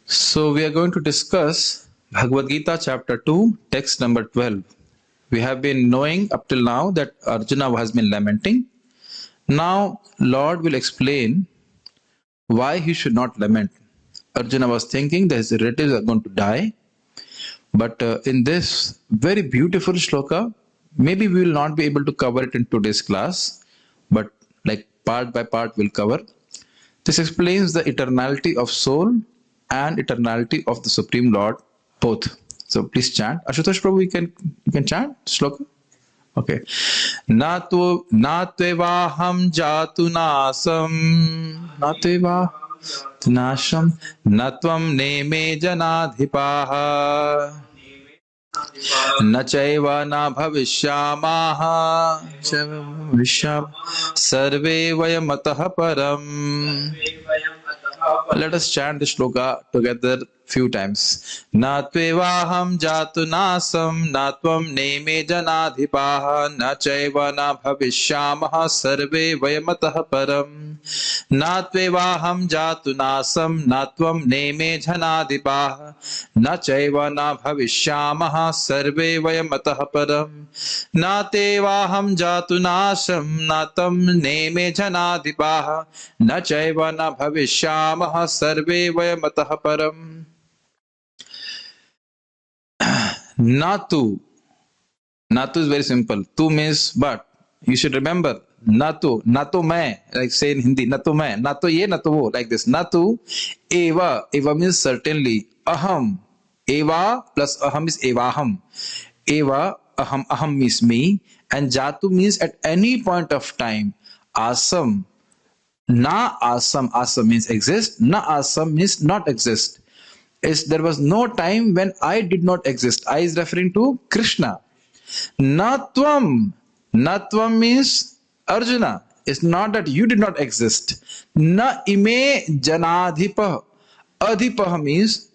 So we are going to discuss Bhagavad Gita chapter 2, text number 12. We have been knowing up till now that Arjuna has been lamenting. Now Lord will explain why he should not lament. Arjuna was thinking that his relatives are going to die. But in this very beautiful shloka, maybe we will not be able to cover it in today's class, but like part by part we'll cover. This explains the eternality of soul and eternality of the Supreme Lord, both. So please chant. Ashutosh Prabhu, you can chant shloka? Okay. Natvevaham jatu nasam. Natveva nasham. Natvam neme janadhipaha. न चैव न भविष्यामः सर्वे वयमतः परम्. Let us chant the shloka together few times. Na tvevaham jatu nasam na tvam neme janadhipaha na chaiva na bhavishyamah sarve vayamatah param. Na tvevaham jatu nasam na tvam neme janadhipaha na chaiva na bhavishyamah sarve vayamatah param. Na tvevaham jatu nasam na tvam neme janadhipaha na chaiva na bhavishyamah sarve vayamatah param. Natu. Natu is very simple. Tu means but. You should remember. Natu. Natu main. Like say in Hindi. Natu main. Natu ye, natu wo. Like this. Natu. Eva. Eva means certainly. Aham. Eva plus aham is evaham. Eva. Aham. Aham means me. And jatu means at any point of time. Asam. Na asam. Asam means exist. Na asam means not exist. There was no time when I did not exist. I is referring to Krishna. Natvam. Natvam means Arjuna. It's not that you did not exist. Na ime janadhipa. Adhipa means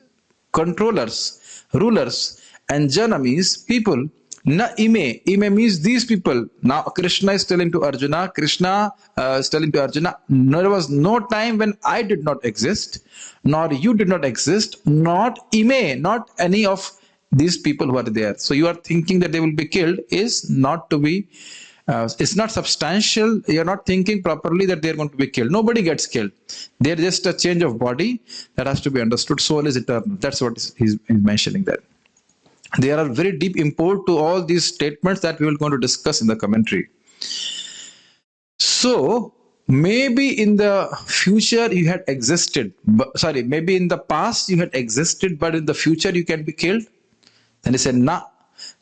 controllers, rulers. And jana means people. Na ime. Ime means these people. Now Krishna is telling to Arjuna. Krishna is telling to Arjuna. There was no time when I did not exist. Nor you did not exist, not ime, not any of these people who are there. So you are thinking that they will be killed is not to be, it's not substantial. You're not thinking properly that they're going to be killed. Nobody gets killed. They're just a change of body that has to be understood. Soul is eternal. That's what he's mentioning there. There are very deep import to all these statements that we will going to discuss in the commentary. So, maybe in the future you had existed, maybe in the past you had existed, but in the future you can be killed. Then he said, na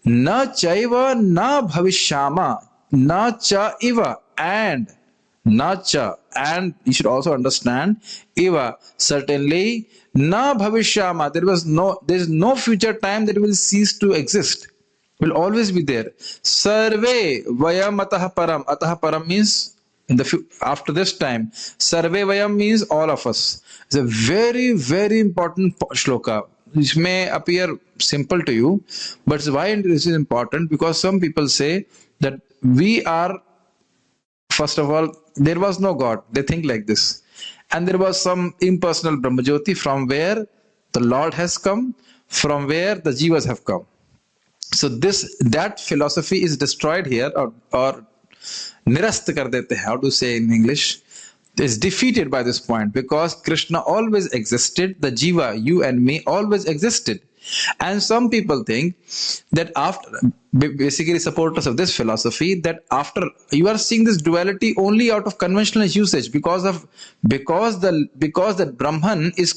chaiva na bhavishyama, na cha iva, and na cha, and you should also understand, iva, certainly, na bhavishyama, there is no future time that will cease to exist, will always be there. Sarve vayam atah param, atah param means after this time. Sarve vayam means all of us. It's a very, very important shloka. This may appear simple to you, but why this is important? Because some people say that we are, first of all, there was no God. They think like this. And there was some impersonal Brahmajyoti from where the Lord has come, from where the Jivas have come. So that philosophy is destroyed here, or nirast kar dete hai, how to say in English, is defeated by this point, because Krishna always existed, the Jiva, you and me, always existed. And some people think that after, basically supporters of this philosophy, that after you are seeing this duality only out of conventional usage, because that Brahman is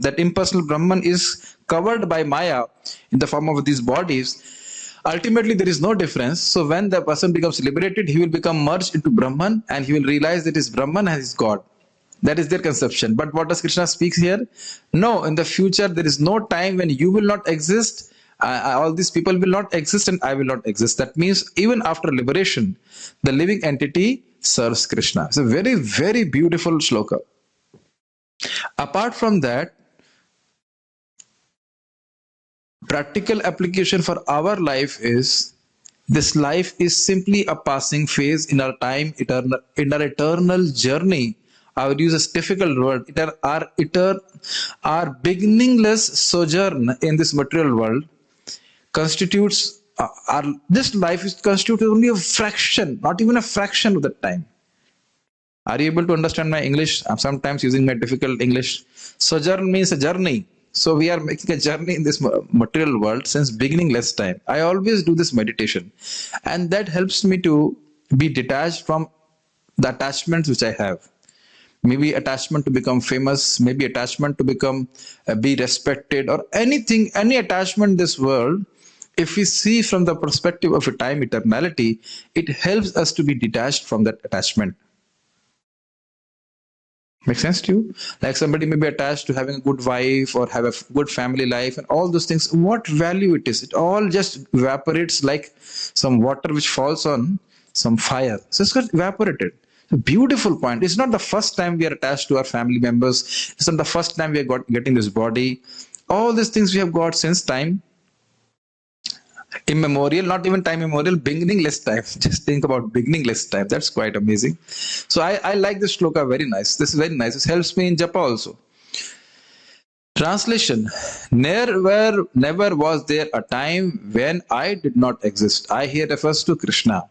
that impersonal Brahman is covered by Maya in the form of these bodies. Ultimately, there is no difference. So when the person becomes liberated, he will become merged into Brahman, and he will realize that is Brahman and is God. That is their conception. But what does Krishna speak here? No, in the future, there is no time when you will not exist, all these people will not exist, and I will not exist. That means even after liberation, the living entity serves Krishna. It's a very, very beautiful shloka. Apart from that, practical application for our life is, this life is simply a passing phase in our time, in our eternal journey I would use a difficult word. Our beginningless sojourn in this material world constitutes our this life is constituted only a fraction, not even a fraction of the time. Are you able to understand my English? I'm sometimes using my difficult English. Sojourn means a journey. So we are making a journey in this material world since beginningless time. I always do this meditation, and that helps me to be detached from the attachments which I have. Maybe attachment to become famous, maybe attachment to become be respected, or anything, any attachment in this world. If we see from the perspective of a time eternality, it helps us to be detached from that attachment. Make sense to you? Like somebody may be attached to having a good wife or have a good family life and all those things. What value it is? It all just evaporates like some water which falls on some fire. So it's got evaporated. A beautiful point. It's not the first time we are attached to our family members. It's not the first time we are getting this body. All these things we have got since time immemorial, not even time immemorial, beginningless time. Just think about beginningless time. That's quite amazing. So I like this shloka very nice. This is very nice. This helps me in japa also. Translation. Never was there a time when I did not exist. I here refers to Krishna.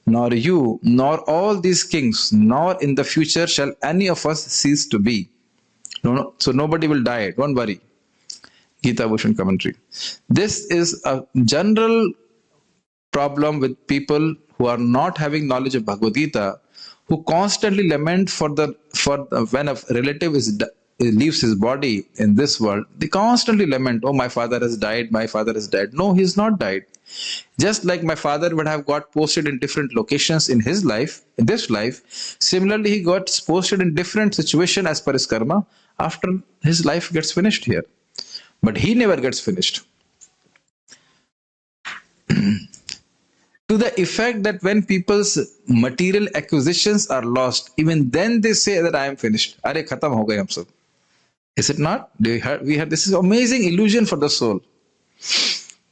Nor you, nor all these kings, nor in the future shall any of us cease to be. No, so nobody will die. Don't worry. Gita Bhushan commentary. This is a general problem with people who are not having knowledge of Bhagavad Gita, who constantly lament for when a relative leaves his body in this world. They constantly lament, "Oh, my father has died. My father has died." No, he's not died. Just like my father would have got posted in different locations in his life, in this life, similarly he got posted in different situations as per his karma after his life gets finished here. But he never gets finished. To the effect that when people's material acquisitions are lost, even then they say that I am finished. Are khatam ho gaye hum sab. Is it not? We have this is amazing illusion for the soul.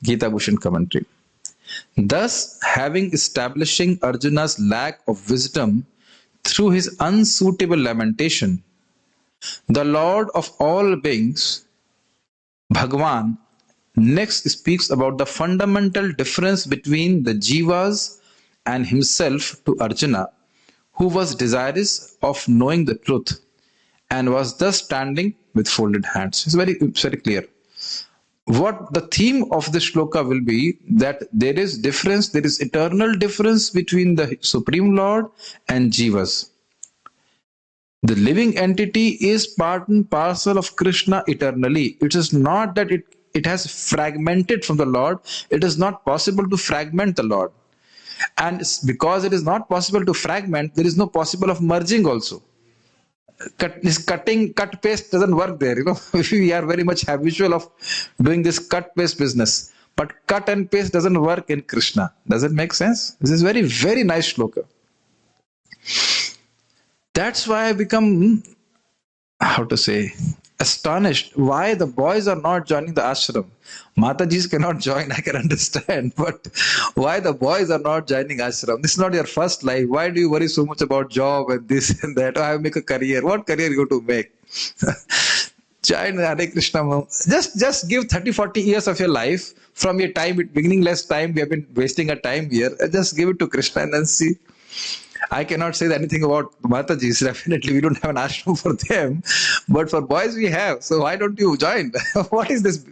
Gita Bhushan commentary. Thus, establishing Arjuna's lack of wisdom through his unsuitable lamentation, the Lord of all beings, Bhagavan, next speaks about the fundamental difference between the jivas and himself to Arjuna, who was desirous of knowing the truth and was thus standing with folded hands. It's very clear. What the theme of this shloka will be, that there is eternal difference between the Supreme Lord and jivas. The living entity is part and parcel of Krishna eternally. It is not that it has fragmented from the Lord. It is not possible to fragment the Lord. And because it is not possible to fragment, there is no possible of merging also. Cut paste doesn't work there. We are very much habitual of doing this cut paste business. But cut and paste doesn't work in Krishna. Does it make sense? This is very, very nice shloka. That's why I become, astonished why the boys are not joining the ashram. Matajis cannot join, I can understand, but why the boys are not joining ashram? This is not your first life. Why do you worry so much about job and this and that? Oh, I have to make a career. What career are you going to make? Join Hare Krishna. Just give 30-40 years of your life from your time, beginningless time. We have been wasting our time here. Just give it to Krishna and then see. I cannot say anything about Matajis. Definitely, we don't have an ashram for them. But for boys, we have. So why don't you join? What is this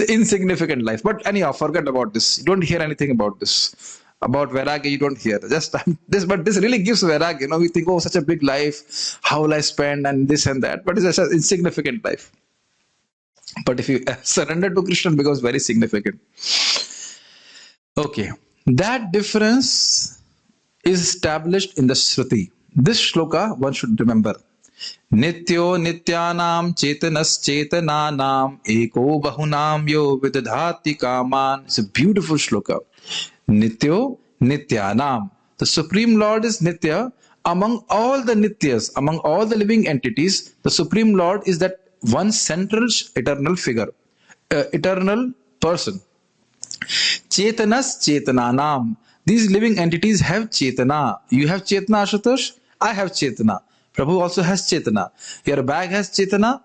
insignificant life? But anyhow, forget about this. You don't hear anything about this. About Vairagya, you don't hear. But this really gives Vairagya. We think, oh, such a big life. How will I spend and this and that? But it's just an insignificant life. But if you surrender to Krishna, it becomes very significant. Okay. That difference is established in the Shruti. This shloka one should remember. Nityo nityanam chetanas chetananam eko bahunam yo vidadhati kaman. It's a beautiful shloka. Nityo nityanam. The Supreme Lord is Nitya. Among all the Nityas, among all the living entities, the Supreme Lord is that one central eternal figure, eternal person. Chetanas chetananam. These living entities have Chetana. You have Chetana, Ashutosh? I have Chetana. Prabhu also has Chetana. Your bag has Chetana?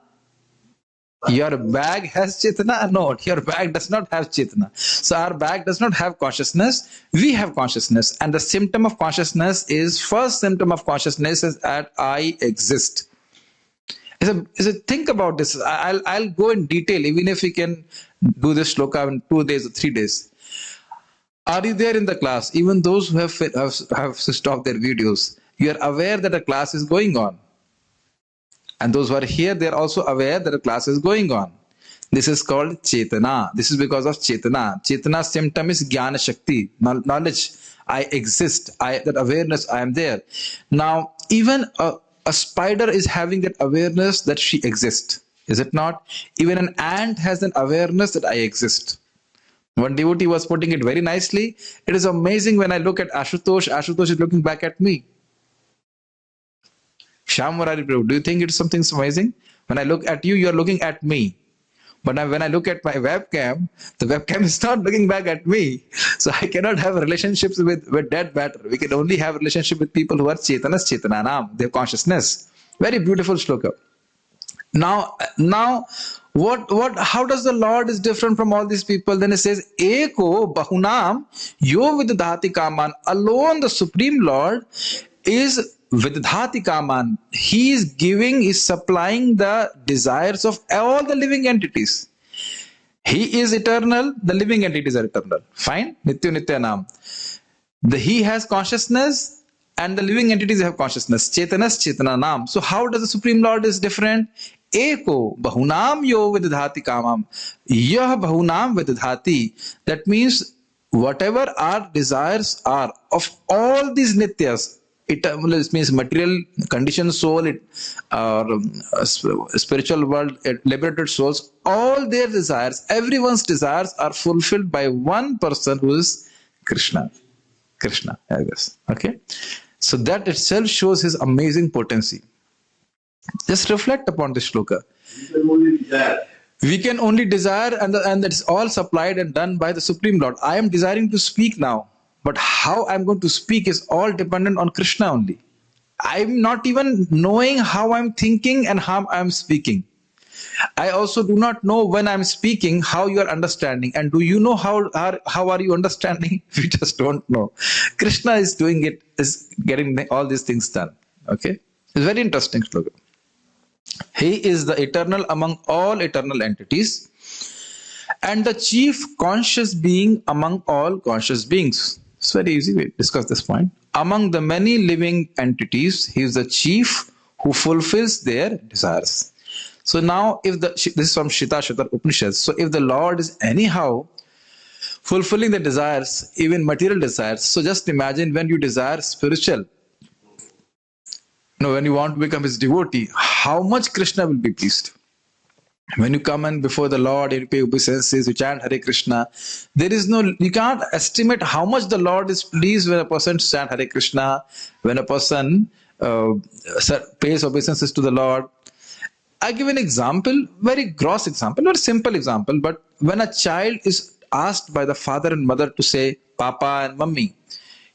Your bag has Chetana? No, your bag does not have Chetana. So our bag does not have consciousness. We have consciousness. And the symptom of consciousness is, first symptom of consciousness is that I exist. Think about this. I'll go in detail, even if we can do this shloka in 2 days or 3 days. Are you there in the class? Even those who have switched off their videos, you are aware that a class is going on. And those who are here, they are also aware that a class is going on. This is called Chetana. This is because of Chetana. Chetana symptom is Jnana Shakti, knowledge. I exist. That awareness, I am there. Now, even a spider is having that awareness that she exists. Is it not? Even an ant has an awareness that I exist. One devotee was putting it very nicely. It is amazing when I look at Ashutosh. Ashutosh is looking back at me. Shyam Murari Prabhu, do you think it's something amazing? When I look at you, you're looking at me. But when I look at my webcam, the webcam is not looking back at me. So I cannot have relationships with dead matter. We can only have relationship with people who are Chetanas Chetananam. They have consciousness. Very beautiful shloka. Now, how does the Lord is different from all these people? Then it says, Eko Bahunam Yo Vidadhati Kaman. Alone the Supreme Lord is Vidadhati Kaman. He is supplying the desires of all the living entities. He is eternal, the living entities are eternal. Fine? Nitya Nityanam. He has consciousness and the living entities have consciousness. Chetanas Chetananam. So how does the Supreme Lord is different? Eko Bahunam Yo Vidadhati Kamam. Yah Bahunam Vidadhati. That means whatever our desires are of all these nityas, it means material conditioned soul, spiritual world, liberated souls, all their desires, everyone's desires are fulfilled by one person who is Krishna. Krishna, I guess. Okay. So that itself shows his amazing potency. Just reflect upon this shloka. We can only desire, and that is all supplied and done by the Supreme Lord. I am desiring to speak now. But how I'm going to speak is all dependent on Krishna only. I'm not even knowing how I'm thinking and how I'm speaking. I also do not know when I'm speaking how you are understanding. And do you know how are you understanding? We just don't know. Krishna is doing it, is getting all these things done. Okay? It's very interesting slogan. He is the eternal among all eternal entities and the chief conscious being among all conscious beings. It's very easy. We discuss this point. Among the many living entities, he is the chief who fulfills their desires. So now, this is from Shita Shatar Upanishad. So if the Lord is anyhow fulfilling the desires, even material desires, so just imagine when you desire spiritual, when you want to become his devotee, how much Krishna will be pleased. When you come and before the Lord, you pay obeisances, you chant Hare Krishna, you can't estimate how much the Lord is pleased when a person chants Hare Krishna, when a person pays obeisances to the Lord. I give an example, very gross example, very simple example, but when a child is asked by the father and mother to say Papa and Mummy,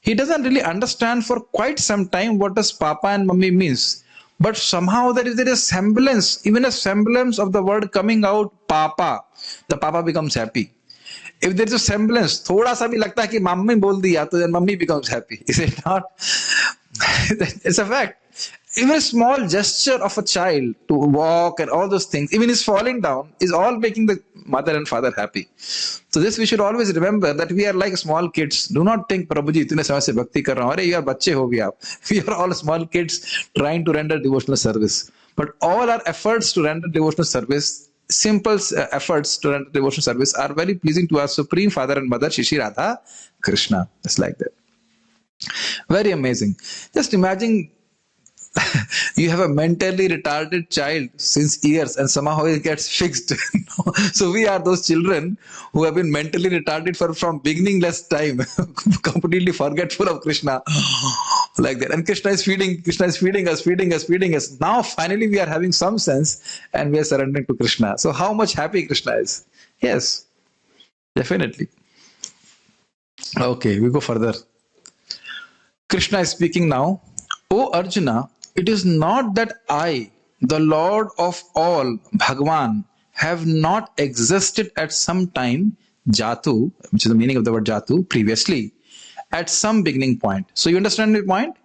he doesn't really understand for quite some time what does Papa and Mummy means. But somehow there is a semblance, even a semblance of the word coming out, Papa. The Papa becomes happy. If there is a semblance, thoda sa bhi lagta hai ki mummy bol diya, then mummy becomes happy. Is it not? It's a fact. Even a small gesture of a child to walk and all those things, even his falling down, is all making the mother and father happy. So this we should always remember, that we are like small kids. Do not think, Prabhuji, itne samay se bhakti kar raha hu. Arey, you are bacche ho gaye aap. We are all small kids trying to render devotional service. But all our efforts to render devotional service, simple efforts to render devotional service, are very pleasing to our Supreme Father and Mother, Shishi Radha Krishna. It's like that. Very amazing. Just imagine you have a mentally retarded child since years and somehow it gets fixed. So we are those children who have been mentally retarded from beginningless time, completely forgetful of Krishna. Like that. And Krishna is feeding us. Now finally we are having some sense and we are surrendering to Krishna. So how much happy Krishna is? Yes, definitely. Okay, we go further. Krishna is speaking now. O Arjuna, it is not that I, the Lord of all, Bhagwan, have not existed at some time, Jatu, which is the meaning of the word Jatu, previously, at some beginning point. So you understand the point?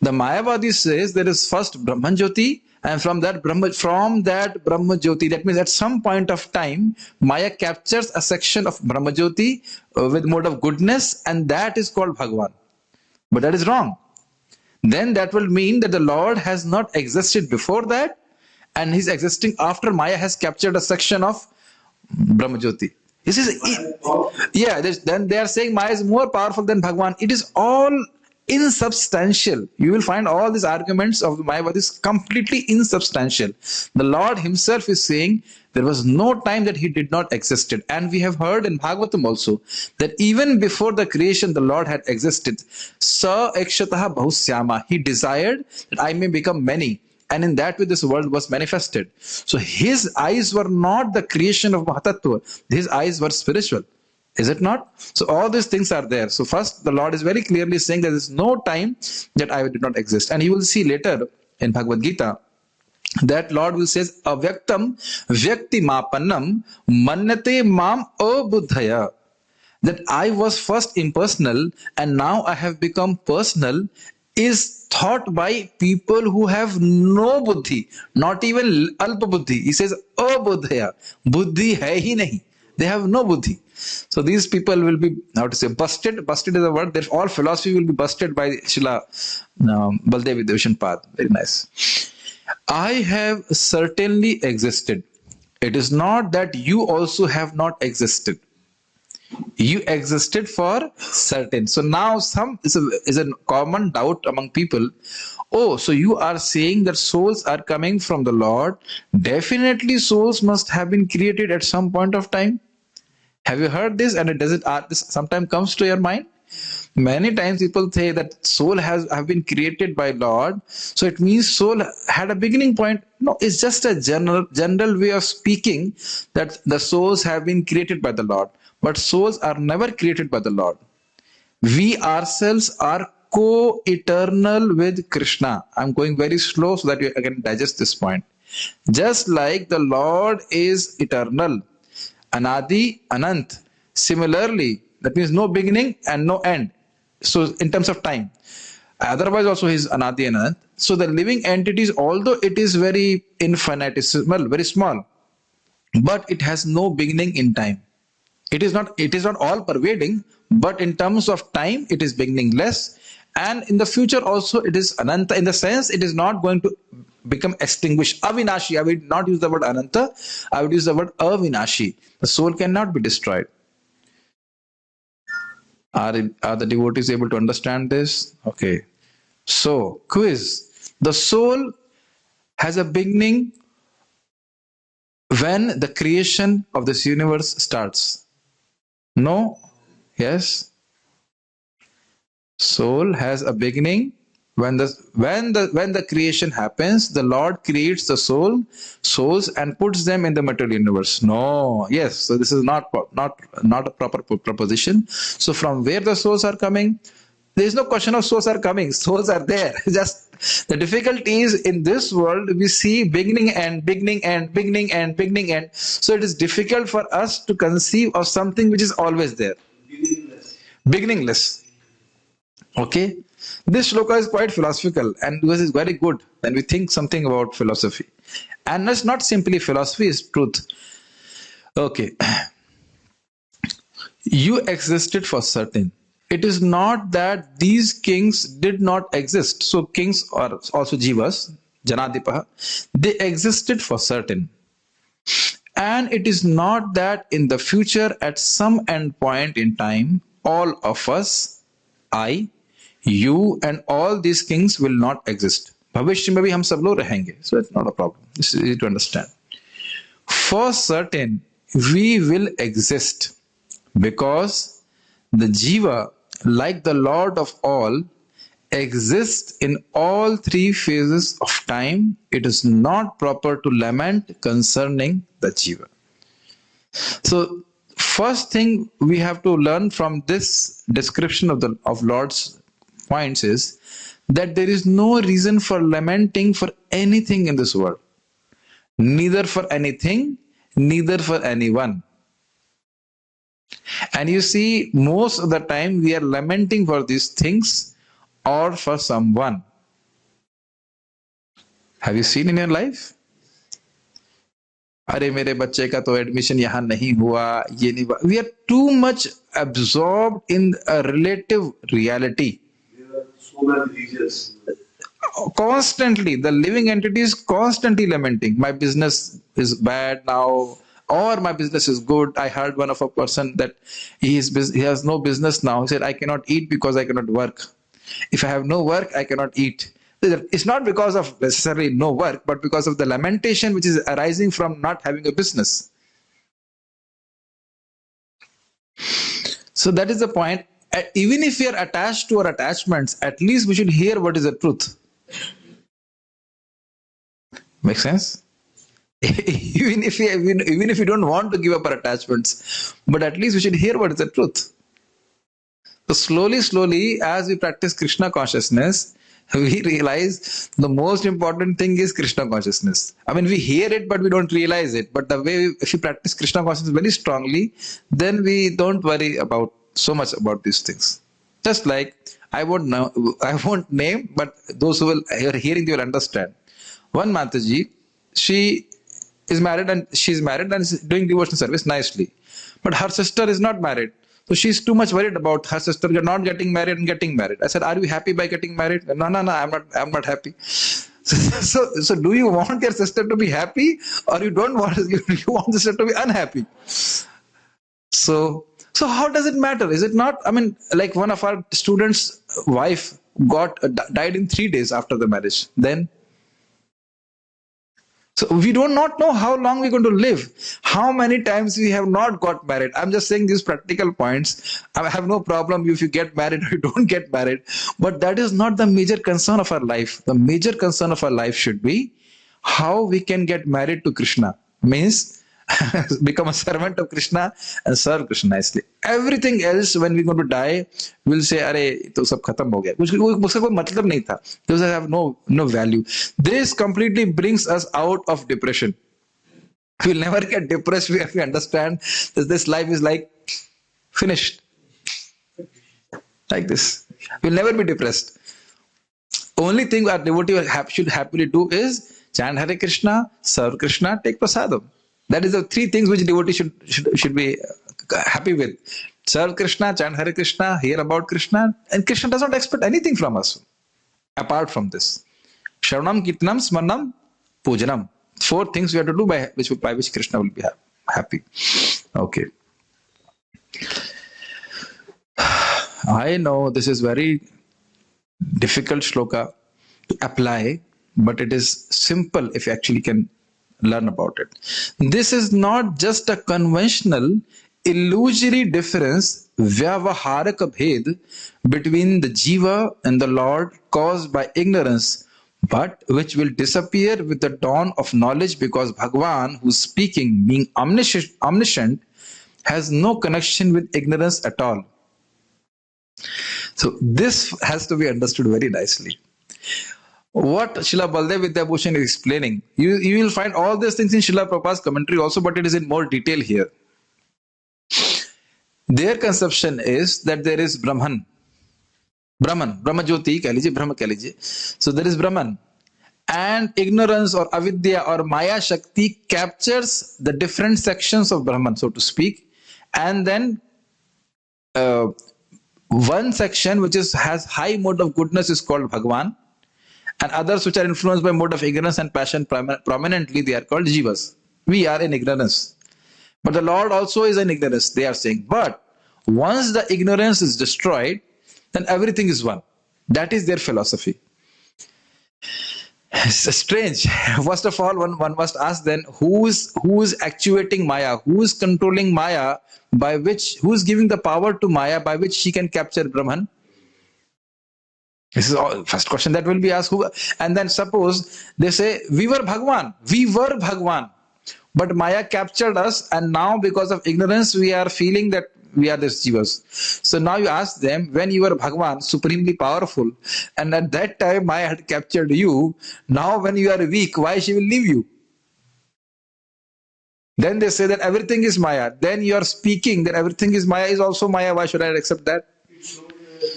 The Mayavadi says there is first Brahman Jyoti, and from that Brahma Jyoti, that means at some point of time, Maya captures a section of Brahma Jyoti with mode of goodness, and that is called Bhagwan. But that is wrong. Then that will mean that the Lord has not existed before that, and he's existing after Maya has captured a section of Brahma Jyoti. This is, yeah, then they are saying Maya is more powerful than Bhagwan. It is all insubstantial. You will find all these arguments of the Mayavadis completely insubstantial. The Lord himself is saying there was no time that he did not existed. And we have heard in Bhagavatam also that even before the creation, the Lord had existed. Sa ekshataha bahusyama. He desired that I may become many. And in that way, this world was manifested. So his eyes were not the creation of Mahatattva. His eyes were spiritual. Is it not? So all these things are there. So first, the Lord is very clearly saying there is no time that I did not exist. And you will see later in Bhagavad Gita that Lord will say, Avyaktam vyakti mapannam mannate mam abuddhaya. That I was first impersonal and now I have become personal is thought by people who have no buddhi, not even alpa buddhi. He says abuddhaya. Buddhi hai hi nahi. They have no buddhi. So these people will be, how to say, busted. Busted is a word. Therefore, all philosophy will be busted by Srila Baldev Vidyabhushan. Very nice. I have certainly existed. It is not that you also have not existed. You existed for certain. So now some is a common doubt among people. Oh, so you are saying that souls are coming from the Lord. Definitely souls must have been created at some point of time. Have you heard this? And this sometimes comes to your mind? Many times people say that soul have been created by Lord. So it means soul had a beginning point. No, it's just a general way of speaking that the souls have been created by the Lord. But souls are never created by the Lord. We ourselves are co-eternal with Krishna. I'm going very slow so that you can digest this point. Just like the Lord is eternal, Anadi, Anant. Similarly, that means no beginning and no end. So in terms of time. Otherwise also he is Anadi and Anant. So the living entities, although it is very infinitesimal, very small, but it has no beginning in time. It is not all pervading, but in terms of time, it is beginningless. And in the future also, it is Ananta. In the sense, it is not going to become extinguished. Avinashi. I would not use the word Ananta. I would use the word Avinashi. The soul cannot be destroyed. Are the devotees able to understand this? Okay. So, quiz. The soul has a beginning when the creation of this universe starts. No? Yes? Soul has a beginning when the creation happens. The Lord creates the souls and puts them in the material universe. No. Yes. So this is not a proper proposition. So from where the souls are coming? There is no question of souls are coming. Souls are there. Just the difficulty is in this world we see beginning and beginning and beginning and beginning and. So it is difficult for us to conceive of something which is always there. Beginningless. Okay. This shloka is quite philosophical and this is very good when we think something about philosophy. And it's not simply philosophy, it's truth. Okay. You existed for certain. It is not that these kings did not exist. So kings are also jivas, janadipaha. They existed for certain. And it is not that in the future at some end point in time, all of us, I, you and all these kings will not exist. Bhavishya mein bhi hum sab log rahenge. So it's not a problem. This is easy to understand. For certain, we will exist because the jiva, like the Lord of all, exists in all three phases of time. It is not proper to lament concerning the jiva. So, first thing we have to learn from this description of Lord's points is that there is no reason for lamenting for anything in this world. Neither for anything, neither for anyone. And you see, most of the time we are lamenting for these things or for someone. Have you seen in your life? अरे मेरे बच्चे का तो admission यहाँ नहीं हुआ, ये नहीं हुआ. We are too much absorbed in a relative reality. There are so many reasons. Constantly, the living entity is constantly lamenting. My business is bad now, or my business is good. I heard one of a person that he has no business now. He said, I cannot eat because I cannot work. If I have no work, I cannot eat. It's not because of necessarily no work, but because of the lamentation which is arising from not having a business. So that is the point. Even if we are attached to our attachments, at least we should hear what is the truth. Make sense? even if we don't want to give up our attachments, but at least we should hear what is the truth. So slowly, as we practice Krishna consciousness, we realize the most important thing is Krishna consciousness. I mean, we hear it, but we don't realize it. But the way, if we practice Krishna consciousness very strongly, then we don't worry about so much about these things. Just like, I won't name, but those who are hearing, they will understand. One Mataji, she is married and is doing devotional service nicely. But her sister is not married. So she's too much worried about her sister not getting married and getting married. I said, are you happy by getting married? No, I'm not happy. So do you want your sister to be happy, or you don't want, you want the sister to be unhappy? So how does it matter? Is it not? I mean, like one of our students' wife died in 3 days after the marriage. Then, so we do not know how long we're going to live. How many times we have not got married. I'm just saying these practical points. I have no problem if you get married or you don't get married. But that is not the major concern of our life. The major concern of our life should be how we can get married to Krishna. Means become a servant of Krishna and serve Krishna nicely. Everything else, when we're going to die, we'll say, "Arey, to sab khatam ho gaya." Uska koi matlab nahi tha. Those have no value. This completely brings us out of depression. We'll never get depressed if we understand that this life is like finished. Like this. We'll never be depressed. Only thing our devotee should happily do is chant Hare Krishna, serve Krishna, take prasadam. That is the 3 things which devotee should be happy with. Serve Krishna, chant Hare Krishna, hear about Krishna, and Krishna does not expect anything from us apart from this. Shravanam, Kirtanam, Smaranam, Pujanam. 4 things we have to do by which Krishna will be happy. Okay. I know this is very difficult shloka to apply, but it is simple if you actually can learn about it. This is not just a conventional, illusory difference, vyavaharaka bhed, between the jiva and the Lord caused by ignorance, but which will disappear with the dawn of knowledge, because Bhagavan, who's speaking, being omniscient, has no connection with ignorance at all. So this has to be understood very nicely. What Srila Baldev Vidyabhushan is explaining, you will find all these things in Srila Prabhupada's commentary also, but it is in more detail here. Their conception is that there is Brahman, Brahma Jyoti, Brahma keh lijiye. So there is Brahman, and ignorance or avidya or Maya Shakti captures the different sections of Brahman, so to speak, and then one section which has high mode of goodness is called Bhagavan, and others which are influenced by mode of ignorance and passion prominently, they are called jivas. We are in ignorance. But the Lord also is in ignorance, they are saying. But once the ignorance is destroyed, then everything is one. That is their philosophy. It's strange. First of all, one must ask then, who is actuating Maya? Who is controlling Maya, who is giving the power to Maya by which she can capture Brahman? This is all first question that will be asked. And then suppose they say, we were Bhagwan, but Maya captured us, and now because of ignorance we are feeling that we are these jivas. So now you ask them, when you were Bhagwan, supremely powerful, and at that time Maya had captured you, now when you are weak, why she will leave you? Then they say that everything is Maya. Then you are speaking that everything is Maya is also Maya. Why should I accept that?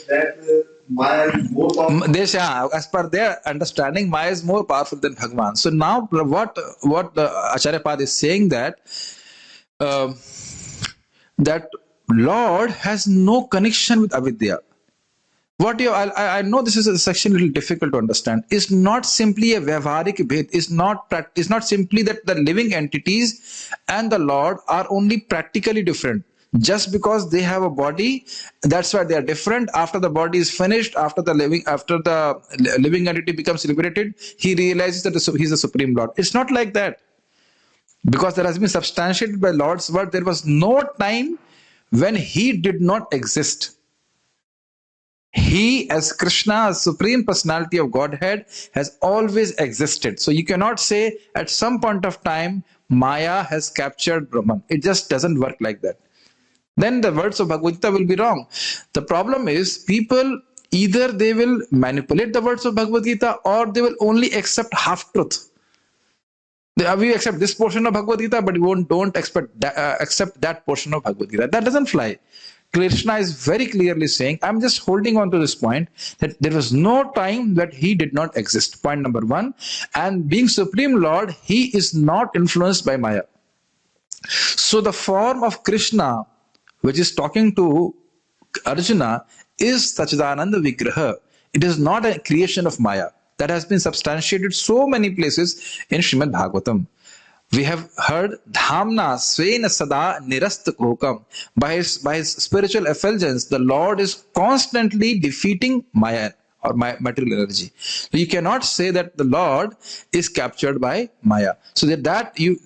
That Maya is more powerful. They say, as per their understanding, Maya is more powerful than Bhagwan. So now what Acharya Pad is saying uh, that Lord has no connection with avidya. What you I know this is a section a little difficult to understand. It's not simply a vyavaharik bhed. It's not simply that the living entities and the Lord are only practically different. Just because they have a body, that's why they are different. After the body is finished, after the living entity becomes liberated, he realizes that he's the Supreme Lord. It's not like that. Because there has been substantiated by Lord's word, there was no time when he did not exist. He, as Krishna, as Supreme Personality of Godhead, has always existed. So you cannot say at some point of time, Maya has captured Brahman. It just doesn't work like that. Then the words of Bhagavad Gita will be wrong. The problem is, people, either they will manipulate the words of Bhagavad Gita or they will only accept half-truth. We accept this portion of Bhagavad Gita, but we don't accept that portion of Bhagavad Gita. That doesn't fly. Krishna is very clearly saying, I'm just holding on to this point, that there was no time that he did not exist. Point number one. And being Supreme Lord, he is not influenced by Maya. So the form of Krishna, which is talking to Arjuna, is Sachidananda Vigraha. It is not a creation of Maya. That has been substantiated so many places in Srimad Bhagavatam. We have heard Dhamna Svena Sada Nirasta Kokam. By his spiritual effulgence, the Lord is constantly defeating Maya or material energy. So you cannot say that the Lord is captured by Maya. So that you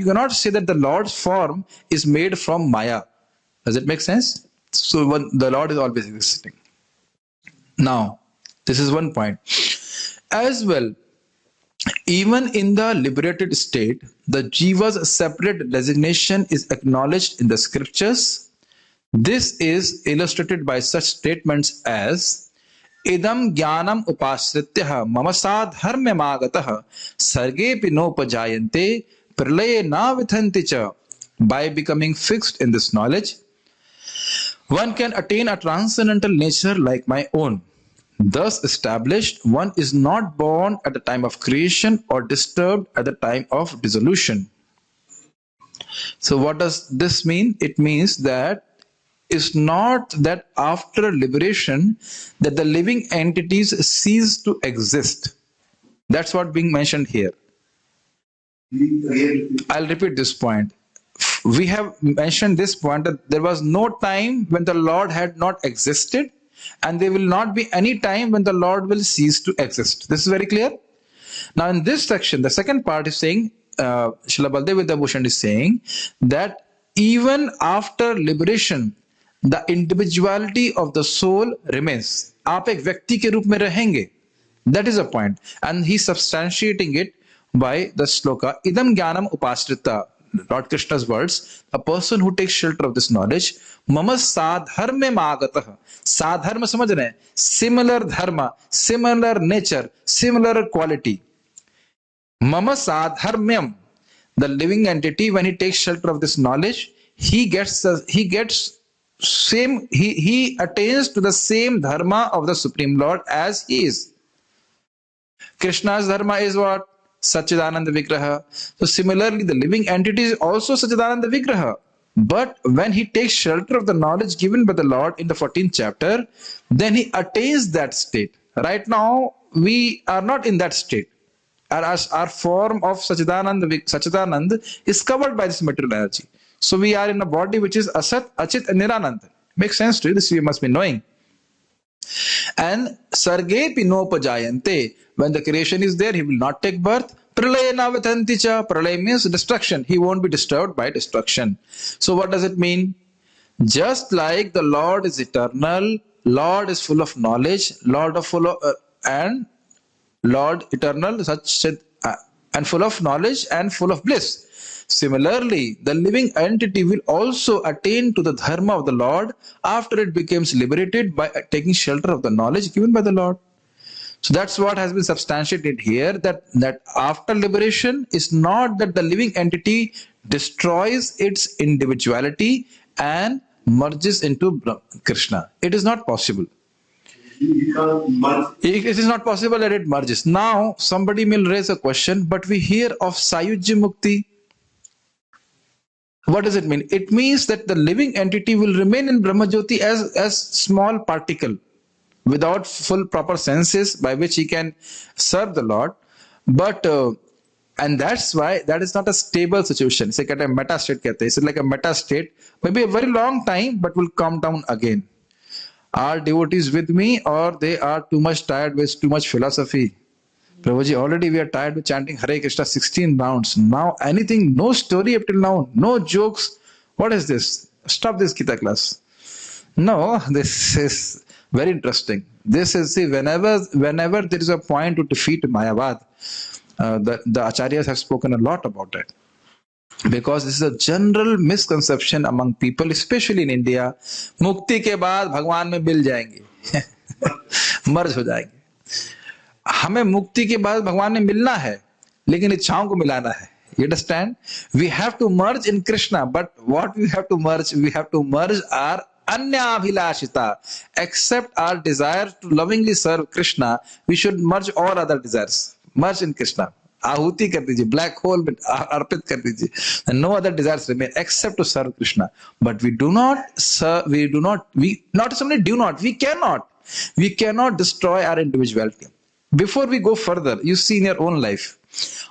cannot say that the Lord's form is made from Maya. Does it make sense? So the Lord is always existing. Now, this is one point. As well, even in the liberated state, the Jiva's separate designation is acknowledged in the scriptures. This is illustrated by such statements as Idam Jnanam Upasritya Mama Sadharmyamagatah Sarge Pinopajayante Pralaye Na Vithanti Cha. By becoming fixed in this knowledge, one can attain a transcendental nature like my own. Thus established, one is not born at the time of creation or disturbed at the time of dissolution. So what does this mean? It means that it's not that after liberation that the living entities cease to exist. That's what being mentioned here. I'll repeat this point. We have mentioned this point that there was no time when the Lord had not existed, and there will not be any time when the Lord will cease to exist. This is very clear. Now in this section, the second part is saying, Srila Baldev Vidyabhushan is saying that even after liberation, the individuality of the soul remains. आप एक व्यक्ति के रूप में रहेंगे. That is a point. And he's substantiating it by the sloka, Idam Jnanam Upasrita. Lord Krishna's words, a person who takes shelter of this knowledge, Mama Sadharme Magatah. Sadharma samajh rahe hain? Similar dharma, similar nature, similar quality. Mama Sadharmyam. The living entity, when he takes shelter of this knowledge, he attains to the same dharma of the Supreme Lord as he is. Krishna's dharma is what? Sachidananda Vigraha. So similarly, the living entity is also Sachidananda Vigraha. But when he takes shelter of the knowledge given by the Lord in the 14th chapter, then he attains that state. Right now, we are not in that state. Our form of Sachidanand is covered by this material energy. So we are in a body which is Asat, Achit and Niranand. Makes sense to you? This you must be knowing. And Sarge Pinopajayante, when the creation is there, he will not take birth. Pralaya na vithanti cha. Pralaya means destruction. He won't be disturbed by destruction. So what does it mean? Just like the Lord is eternal, Lord is full of knowledge, Lord eternal, and full of knowledge and full of bliss. Similarly, the living entity will also attain to the dharma of the Lord after it becomes liberated by taking shelter of the knowledge given by the Lord. So that's what has been substantiated here, that after liberation is not that the living entity destroys its individuality and merges into Krishna. It is not possible. You can't merge. It is not possible that it merges. Now, somebody will raise a question, but we hear of Sayujya Mukti. What does it mean? It means that the living entity will remain in Brahmajyoti as small particle without full proper senses by which he can serve the Lord. But and that's why that is not a stable situation. It's like a meta state. It's like a meta state, maybe a very long time, but will come down again. Are devotees with me, or they are too much tired with too much philosophy? Prabhuji, already we are tired with chanting Hare Krishna 16 rounds. Now anything, no story up till now, no jokes. What is this? Stop this Gita class. No, this is very interesting. This is, see, whenever there is a point to defeat mayavaada, the acharyas have spoken a lot about it. Because this is a general misconception among people, especially in India. Mukti के बाद भगवान में मिल जाएंगे, मर्ज हो जाएंगे. हमें मुक्ति के बाद भगवान में मिलना है, लेकिन इच्छाओं को मिलाना है. You understand? We have to merge in Krishna, but what we have to merge? We have to merge our anyabhilashita. Except our desire to lovingly serve Krishna, we should merge all other desires. Merge in Krishna. आहुति कर दीजिए, black hole में अर्पित कर दीजिए. And no other desires remain except to serve Krishna. But we cannot destroy our individuality. Before we go further, you see in your own life,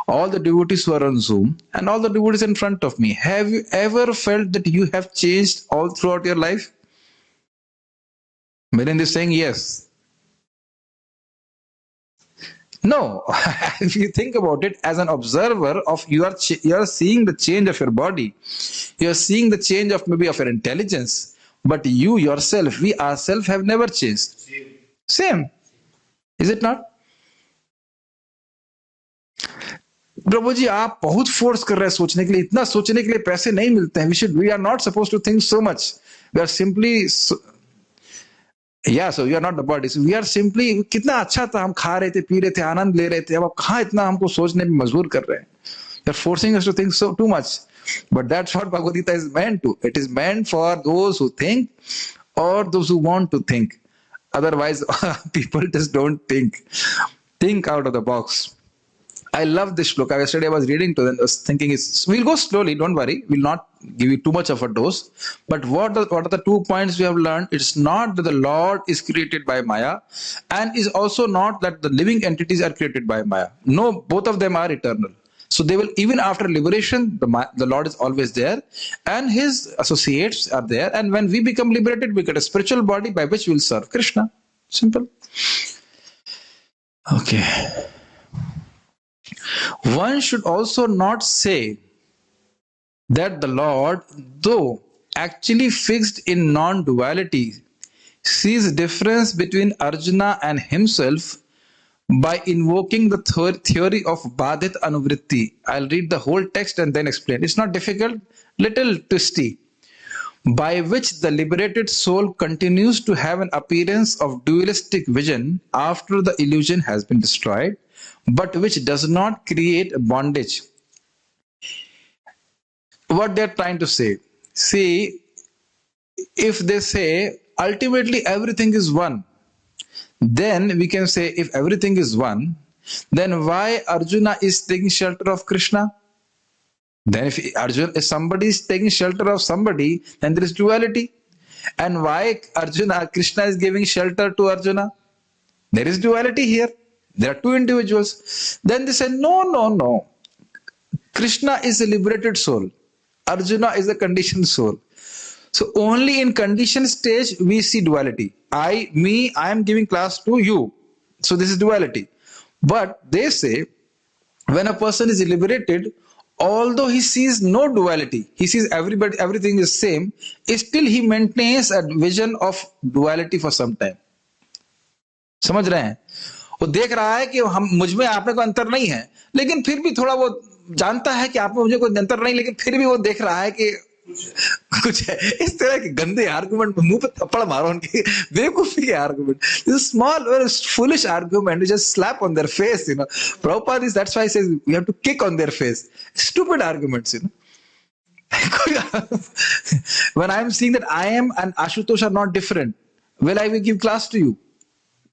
all the devotees who are on Zoom and all the devotees in front of me, have you ever felt that you have changed all throughout your life? Milind is saying yes. No, if you think about it, as an observer of you are seeing the change of your body, you are seeing the change of maybe of your intelligence, but you yourself, we ourselves have never changed. Same, is it not? प्रभु जी आप बहुत force कर रहे हैं सोचने के लिए, इतना सोचने के लिए पैसे नहीं मिलते हैं. We are not supposed to think so much. We are simply so you are not the body. So we are simply, कितना अच्छा था, हम खा रहे थे, पी रहे थे, आनंद ले रहे थे, अब आप कहाँ इतना हमको सोचने में मजबूर कर रहे हैं. You are forcing us to think so too much. But that's what Bhagavad Gita is meant to. It is meant for those who think or those who want to think. Otherwise, people just don't think. Think out of the box. I love this shloka. Yesterday I was reading to them, I was thinking, we'll go slowly, don't worry. We'll not give you too much of a dose. But what are the 2 points we have learned? It's not that the Lord is created by Maya, and is also not that the living entities are created by Maya. No, both of them are eternal. So they will, even after liberation, the Lord is always there, and his associates are there. And when we become liberated, we get a spiritual body by which we will serve Krishna. Simple. Okay. One should also not say that the Lord, though actually fixed in non-duality, sees difference between Arjuna and himself by invoking the theory of Badhit Anuvritti. I'll read the whole text and then explain. It's not difficult, little twisty. By which the liberated soul continues to have an appearance of dualistic vision after the illusion has been destroyed, but which does not create bondage. What they're trying to say, see, if they say ultimately everything is one, then we can say if everything is one, then why Arjuna is taking shelter of Krishna? Then if somebody is taking shelter of somebody, then there is duality. And why Krishna is giving shelter to Arjuna? There is duality here. There are two individuals. Then they say, no. Krishna is a liberated soul. Arjuna is a conditioned soul. So only in conditioned stage we see duality. I am giving class to you. So this is duality. But they say, when a person is liberated, although he sees no duality, he sees everything is same, still he maintains a vision of duality for some time. समझ रहे हैं? वो देख रहा है कि हम मुझ में आप में कोई अंतर नहीं है, लेकिन फिर भी थोड़ा वो जानता है कि आप में मुझे कोई अंतर नहीं, लेकिन फिर भी वो देख रहा है कि कुछ है। इस तरह के गंदे आर्गुमेंट, मुंह पे थप्पड़ मारो उनकी, बेवकूफी के argument, small very foolish argument, you just slap on their face, you know. Prabhupada is, that's why he says we have to kick on their face. Stupid arguments, you know. When I'm seeing that I am and Ashutosh are not different, will I will give class to you?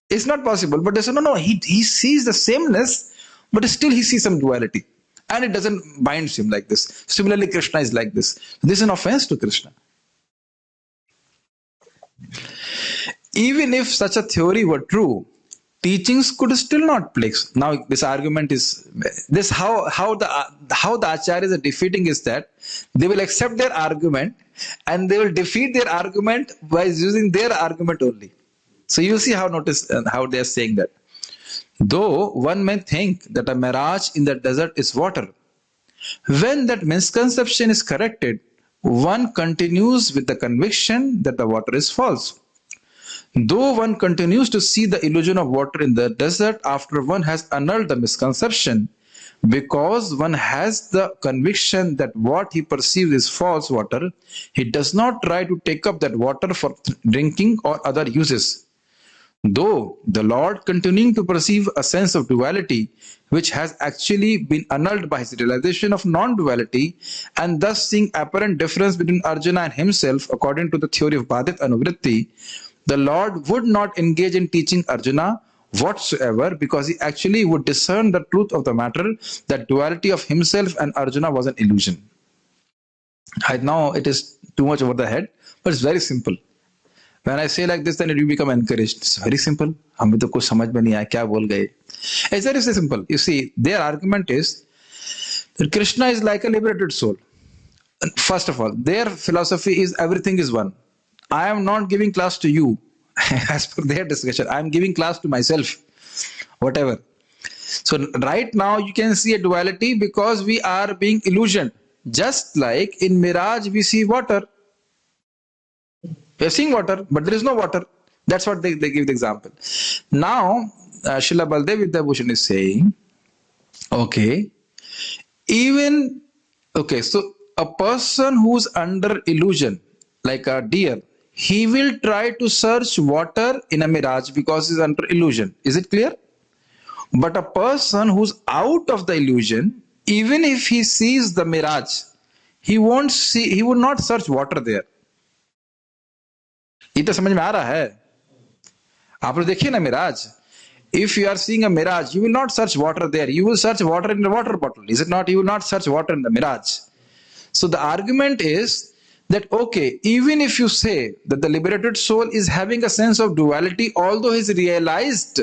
It's not possible. But they say, no, he sees the sameness, but still he sees some duality. And it doesn't bind him like this. Similarly, Krishna is like this. This is an offense to Krishna. Even if such a theory were true, teachings could still not place. Now, this argument is this: how the acharyas are defeating is that they will accept their argument and they will defeat their argument by using their argument only. So you see how they are saying that. Though one may think that a mirage in the desert is water, when that misconception is corrected, one continues with the conviction that the water is false. Though one continues to see the illusion of water in the desert after one has annulled the misconception, because one has the conviction that what he perceives is false water, he does not try to take up that water for drinking or other uses. Though the Lord, continuing to perceive a sense of duality, which has actually been annulled by his realization of non-duality, and thus seeing apparent difference between Arjuna and himself according to the theory of Badit Anuvritti, the Lord would not engage in teaching Arjuna whatsoever, because he actually would discern the truth of the matter, that duality of himself and Arjuna was an illusion. I know it is too much over the head, but it's very simple. When I say like this, then you become encouraged. It's very simple. हमें तो कुछ समझ में नहीं आया, क्या बोल गए? It's very simple. You see, their argument is that Krishna is like a liberated soul. First of all, their philosophy is everything is one. I am not giving class to you, as per their discussion. I am giving class to myself, whatever. So right now you can see a duality because we are being illusioned. Just like in mirage we see water. We are seeing water, but there is no water. That's what they give the example. Now, Srila Baldev Vidyabhushan is saying, so a person who's under illusion, like a deer, he will try to search water in a mirage because he's under illusion. Is it clear? But a person who's out of the illusion, even if he sees the mirage, he would not search water there. ये तो समझ में आ रहा है? आप लोग देखिए ना Miraj. If you are seeing a mirage, you will not search water there. You will search water in the water bottle. Is it not? You will not search water in the mirage. So the argument is that, even if you say that the liberated soul is having a sense of duality, although he's realized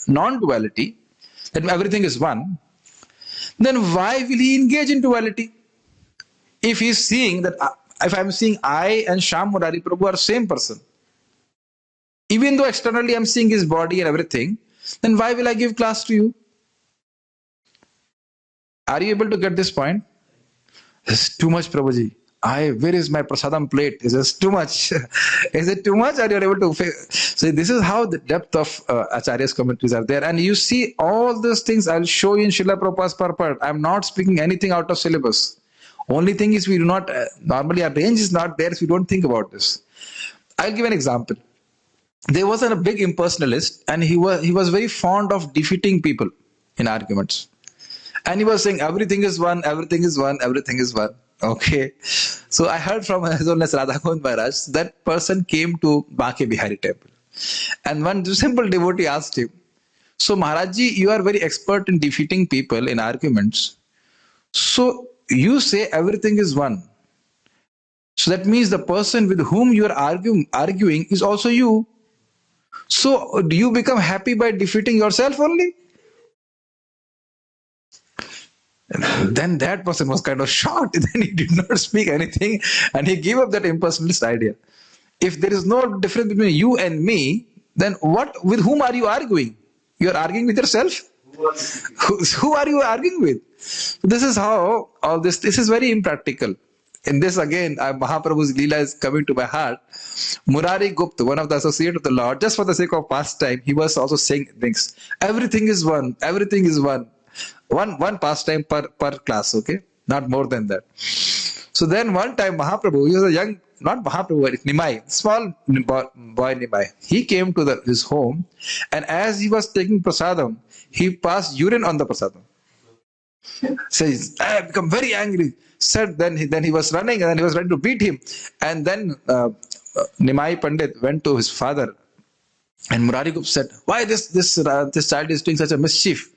non-duality, that everything is one, then why will he engage in duality? If he's seeing that, if I'm seeing I and Shyam Murari Prabhu are same person, even though externally I'm seeing his body and everything, then why will I give class to you? Are you able to get this point? It's too much, Prabhuji. Where is my prasadam plate? Is this too much? Is it too much? Are you able to? So this is how the depth of Acharya's commentaries are there. And you see all these things I'll show you in Srila Prabhupada's purport. I'm not speaking anything out of syllabus. Only thing is we do not, normally our range is not there, so we don't think about this. I'll give an example. There was a big impersonalist and he was very fond of defeating people in arguments. And he was saying everything is one, everything is one, everything is one. Okay. So I heard from His Holiness Radha Govind Maharaj, that person came to Banke Bihari temple. And one simple devotee asked him, so Maharajji, you are very expert in defeating people in arguments. So you say everything is one. So that means the person with whom you are arguing is also you. So do you become happy by defeating yourself only? And then that person was kind of shocked. Then he did not speak anything and he gave up that impersonalist idea. If there is no difference between you and me, then with whom are you arguing? You are arguing with yourself? Who are you arguing with? This is how all this is very impractical. In this again, Mahaprabhu's Leela is coming to my heart. Murari Gupta, one of the associates of the Lord, just for the sake of pastime, he was also saying things. Everything is one, everything is one. One pastime per class, okay? Not more than that. So then one time Mahaprabhu, he was a young, not Mahaprabhu, but Nimai, small boy Nimai. He came to his home, and as he was taking prasadam, he passed urine on the prasadam. Says, I have become very angry. Said then he was running, and then he was ready to beat him. And then Nimai Pandit went to his father, and Murari Gupta said, "Why this child is doing such a mischief?"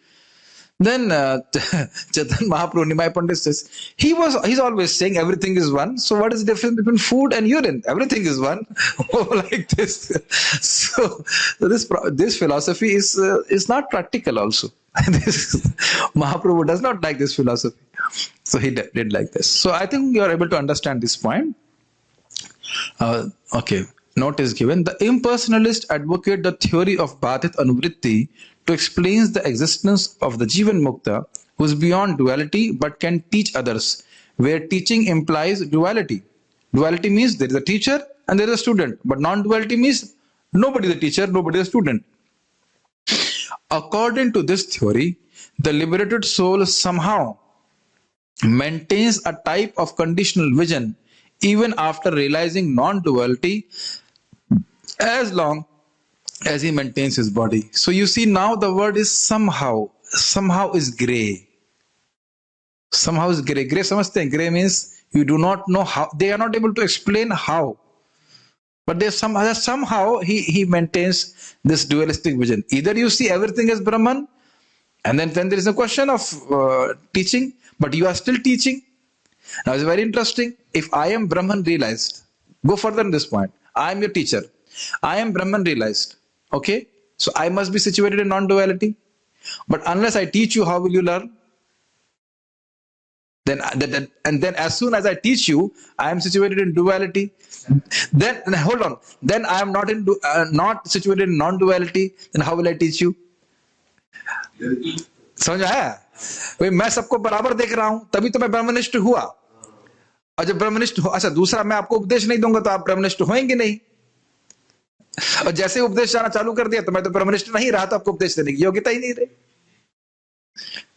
Then Chaitan Mahaprabhu, Nimai Pandit says, he's always saying everything is one. So what is the difference between food and urine? Everything is one. Like this. So this philosophy is not practical also. Mahaprabhu does not like this philosophy. So he did like this. So I think you are able to understand this point. Okay. Note is given. The impersonalists advocate the theory of Bhadit Anuvritti to explain the existence of the Jivan Mukta, who is beyond duality but can teach others, where teaching implies duality. Duality means there is a teacher and there is a student, but non-duality means nobody is a teacher, nobody is a student. According to this theory, the liberated soul somehow maintains a type of conditional vision even after realizing non-duality, as long as he maintains his body. So you see, now the word is somehow. Somehow is grey. Somehow is grey. Grey samajhte hain? Grey means you do not know how. They are not able to explain how. But somehow he maintains this dualistic vision. Either you see everything as Brahman, and then there is a question of teaching, but you are still teaching. Now it's very interesting. If I am Brahman realized, go further in this point. I am your teacher. I am Brahman realized. Okay? So I must be situated in non-duality. But unless I teach you, how will you learn? Then as soon as I teach you, I am situated in duality. Then hold on. Then I am not situated in non-duality. Then how will I teach you? समझ आया? भाई मैं सबको बराबर देख रहा हूं, तभी तो मैं ब्रह्मनिष्ठ हुआ. और जब ब्रह्मनिष्ठ हो, अच्छा दूसरा, मैं आपको उपदेश नहीं दूंगा तो आप ब्रह्मनिष्ठ होंगे नहीं. और जैसे उपदेश जाना चालू कर दिया तो मैं तो ब्रह्मनिष्ठ नहीं रहा, तो आपको उपदेश देने की योग्यता ही नहीं रही.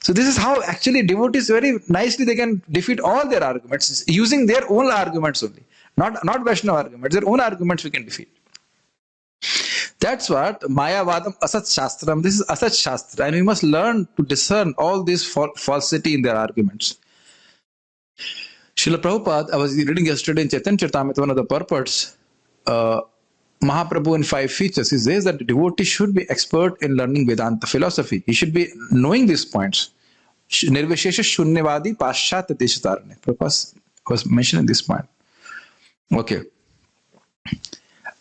So this is how actually devotees very nicely they can defeat all their arguments using their own arguments only, not Vaishnava arguments, their own arguments we can defeat. That's what mayavadam asat shastram. This is asat shastra, and we must learn to discern all this falsity in their arguments. Srila Prabhupada, I was reading yesterday in Chaitanya Charitamrita, one of the purports, Mahaprabhu in 5 features, he says that the devotee should be expert in learning Vedanta philosophy. He should be knowing these points. Nirvishesha shunyavadi paschatya deshatarane. Prabhupada was mentioning this point. Okay.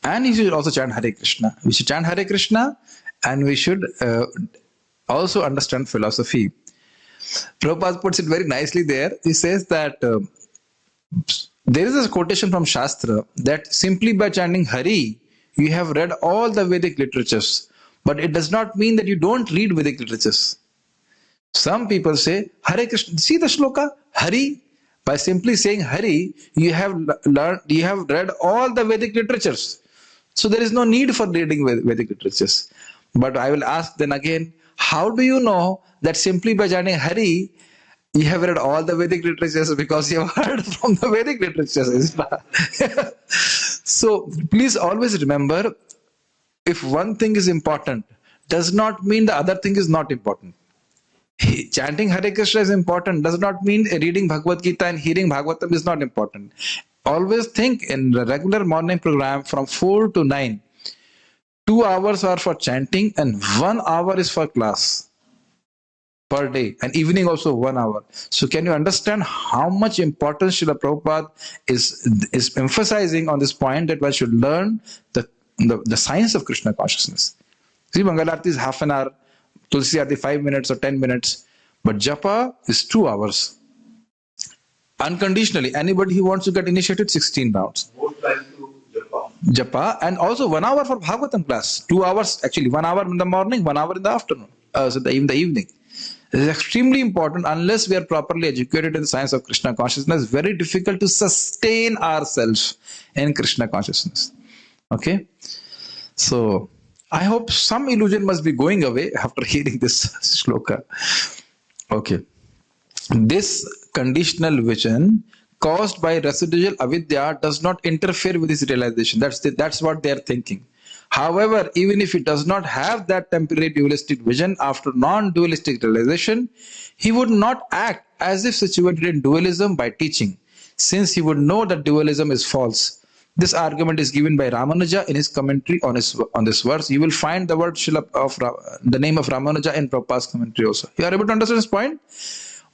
And he should also chant Hare Krishna. We should chant Hare Krishna, and we should also understand philosophy. Prabhupada puts it very nicely there. He says that there is a quotation from Shastra that simply by chanting Hari, you have read all the Vedic literatures. But it does not mean that you don't read Vedic literatures. Some people say, Hare Krishna, see the shloka, Hari. By simply saying Hari, you have read all the Vedic literatures. So there is no need for reading Vedic literatures. But I will ask then again, how do you know that simply by chanting Hari, you have read all the Vedic literatures? Because you have heard from the Vedic literatures. So please always remember, if one thing is important, does not mean the other thing is not important. Chanting Hare Krishna is important, does not mean reading Bhagavad Gita and hearing Bhagavatam is not important. Always think in the regular morning program from 4 to 9, 2 hours are for chanting and 1 hour is for class per day, and evening also 1 hour. So can you understand how much importance Srila Prabhupada is emphasizing on this point, that one should learn the science of Krishna consciousness. See, Mangalarti is half an hour, Tulsi Aarti 5 minutes or 10 minutes, but Japa is 2 hours. Unconditionally, anybody who wants to get initiated, 16 rounds. Most time to Japa, and also 1 hour for Bhagavatam class. 2 hours, actually 1 hour in the morning, 1 hour in the afternoon, in the evening. This is extremely important. Unless we are properly educated in the science of Krishna consciousness, very difficult to sustain ourselves in Krishna consciousness. Okay? So, I hope some illusion must be going away after hearing this shloka. Okay. This conditional vision caused by residual avidya does not interfere with his realization. That's what they are thinking. However, even if he does not have that temporary dualistic vision after non-dualistic realization, he would not act as if situated in dualism by teaching, since he would know that dualism is false. This argument is given by Ramanuja in his commentary on this verse. You will find the word the name of Ramanuja in Prabhupada's commentary also. You are able to understand this point?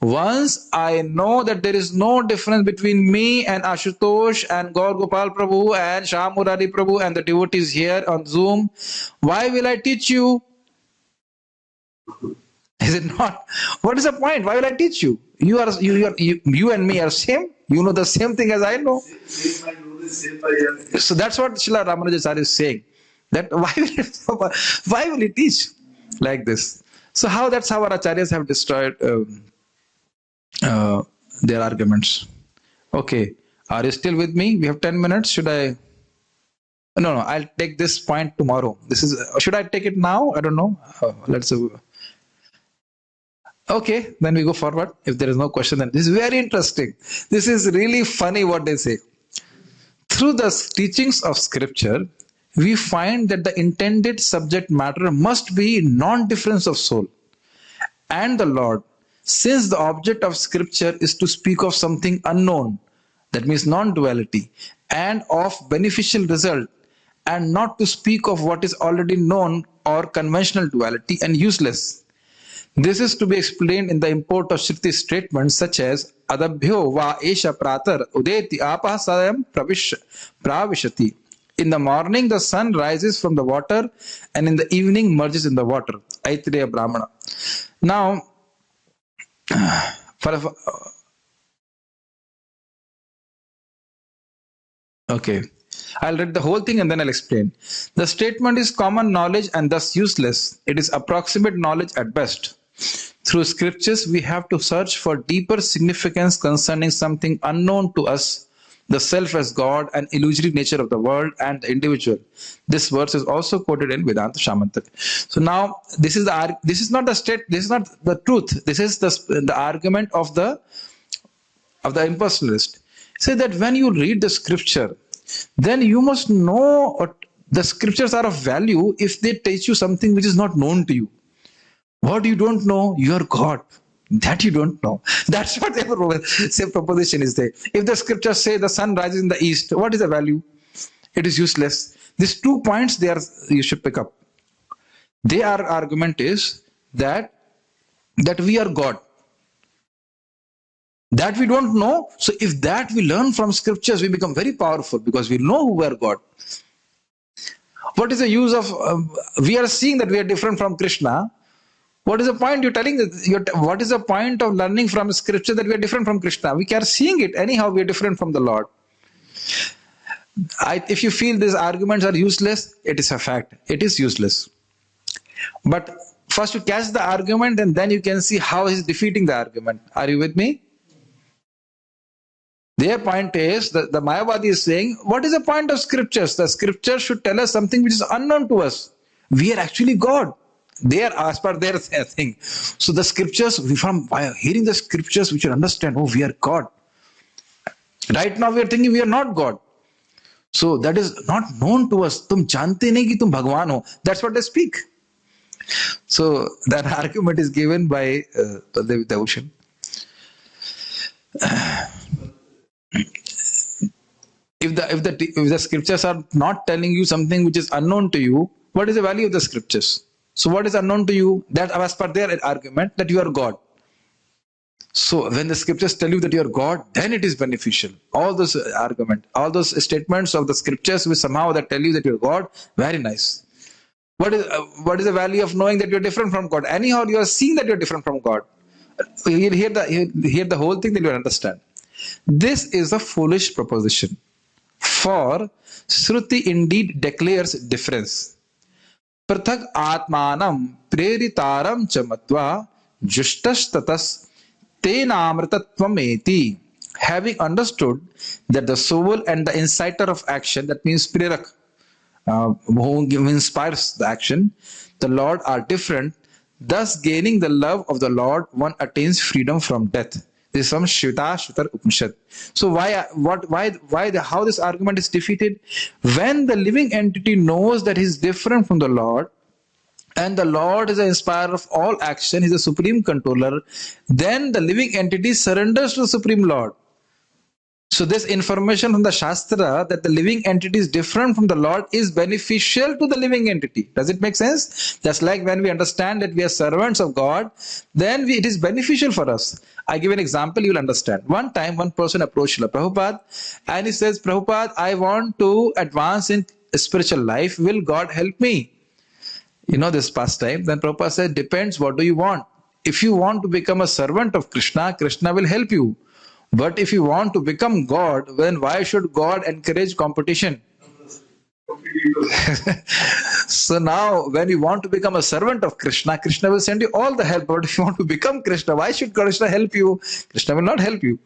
Once I know that there is no difference between me and Ashutosh and Gaur Gopal Prabhu and Shah Murari Prabhu and the devotees here on Zoom, why will I teach you? Is it not? What is the point? Why will I teach you? You and me are same. You know the same thing as I know. So that's what Srila Ramanujacharya is saying. That why will he teach like this? So that's how our acharyas have destroyed their arguments. Okay, are you still with me? We have 10 minutes. Should I? No, I'll take this point tomorrow. Should I take it now? I don't know. Let's. Okay, then we go forward. If there is no question, then this is very interesting. This is really funny what they say. Through the teachings of scripture, we find that the intended subject matter must be non-difference of soul and the Lord. Since the object of scripture is to speak of something unknown, that means non-duality, and of beneficial result, and not to speak of what is already known or conventional duality and useless. This is to be explained in the import of Shruti statements such as Adabhyo va esha pratar udeti apah sayam pravishati. In the morning the sun rises from the water and in the evening merges in the water. Aitreya Brahmana. Now, okay, I'll read the whole thing and then I'll explain. The statement is common knowledge and thus useless. It is approximate knowledge at best. Through scriptures, we have to search for deeper significance concerning something unknown to us, the self as God and illusory nature of the world and the individual. This verse is also quoted in Vedanta Shamantak. So now, this is not the truth. This is the argument of the impersonalist. Say that when you read the scripture, then you must know the scriptures are of value if they teach you something which is not known to you. What you don't know, you are God. That you don't know. That's what their same proposition is there. If the scriptures say the sun rises in the east, what is the value? It is useless. These 2 points you should pick up. Their argument is that we are God. That we don't know. So if that we learn from scriptures, we become very powerful because we know who we are God. What is the use of, we are seeing that we are different from Krishna. What is the point you're telling? What is the point of learning from scripture that we are different from Krishna? We are seeing it. Anyhow, we are different from the Lord. If you feel these arguments are useless, it is a fact. It is useless. But first you catch the argument and then you can see how he's defeating the argument. Are you with me? Their point is, the mayavaadi is saying, what is the point of scriptures? The scriptures should tell us something which is unknown to us. We are actually God. They are as per their thing. So the scriptures, by hearing the scriptures, we should understand, we are God. Right now we are thinking we are not God. So that is not known to us. Tum jante nahi ki tum Bhagwan ho. That's what they speak. So that argument is given by the ocean. If the scriptures are not telling you something which is unknown to you, what is the value of the scriptures? So what is unknown to you? That as per their argument that you are God. So when the scriptures tell you that you are God, then it is beneficial. All those statements of the scriptures which somehow that tell you that you are God, very nice. What is the value of knowing that you are different from God? Anyhow, you are seeing that you are different from God. You'll hear the whole thing, then you will understand. This is a foolish proposition. For Shruti indeed declares difference. Prathak atmanam preritaram chamatva jushtas tatas tenamritatvam eti. Having understood that the soul and the inciter of action, that means prerak, who inspires the action, the Lord are different, Thus, gaining the love of the Lord, one attains freedom from death. This is from Shveta Upanishad. So how this argument is defeated? When the living entity knows that he is different from the Lord, and the Lord is the inspirer of all action, he is the supreme controller, then the living entity surrenders to the Supreme Lord. So this information from the Shastra that the living entity is different from the Lord is beneficial to the living entity. Does it make sense? Just like when we understand that we are servants of God, then it is beneficial for us. I give an example, you will understand. One time, one person approached Srila Prabhupada and he says, Prabhupada, I want to advance in spiritual life. Will God help me? You know this pastime. Then Prabhupada said, depends, what do you want? If you want to become a servant of Krishna, Krishna will help you. But if you want to become God, then why should God encourage competition? So now, when you want to become a servant of Krishna, Krishna will send you all the help. But if you want to become Krishna, why should Krishna help you? Krishna will not help you.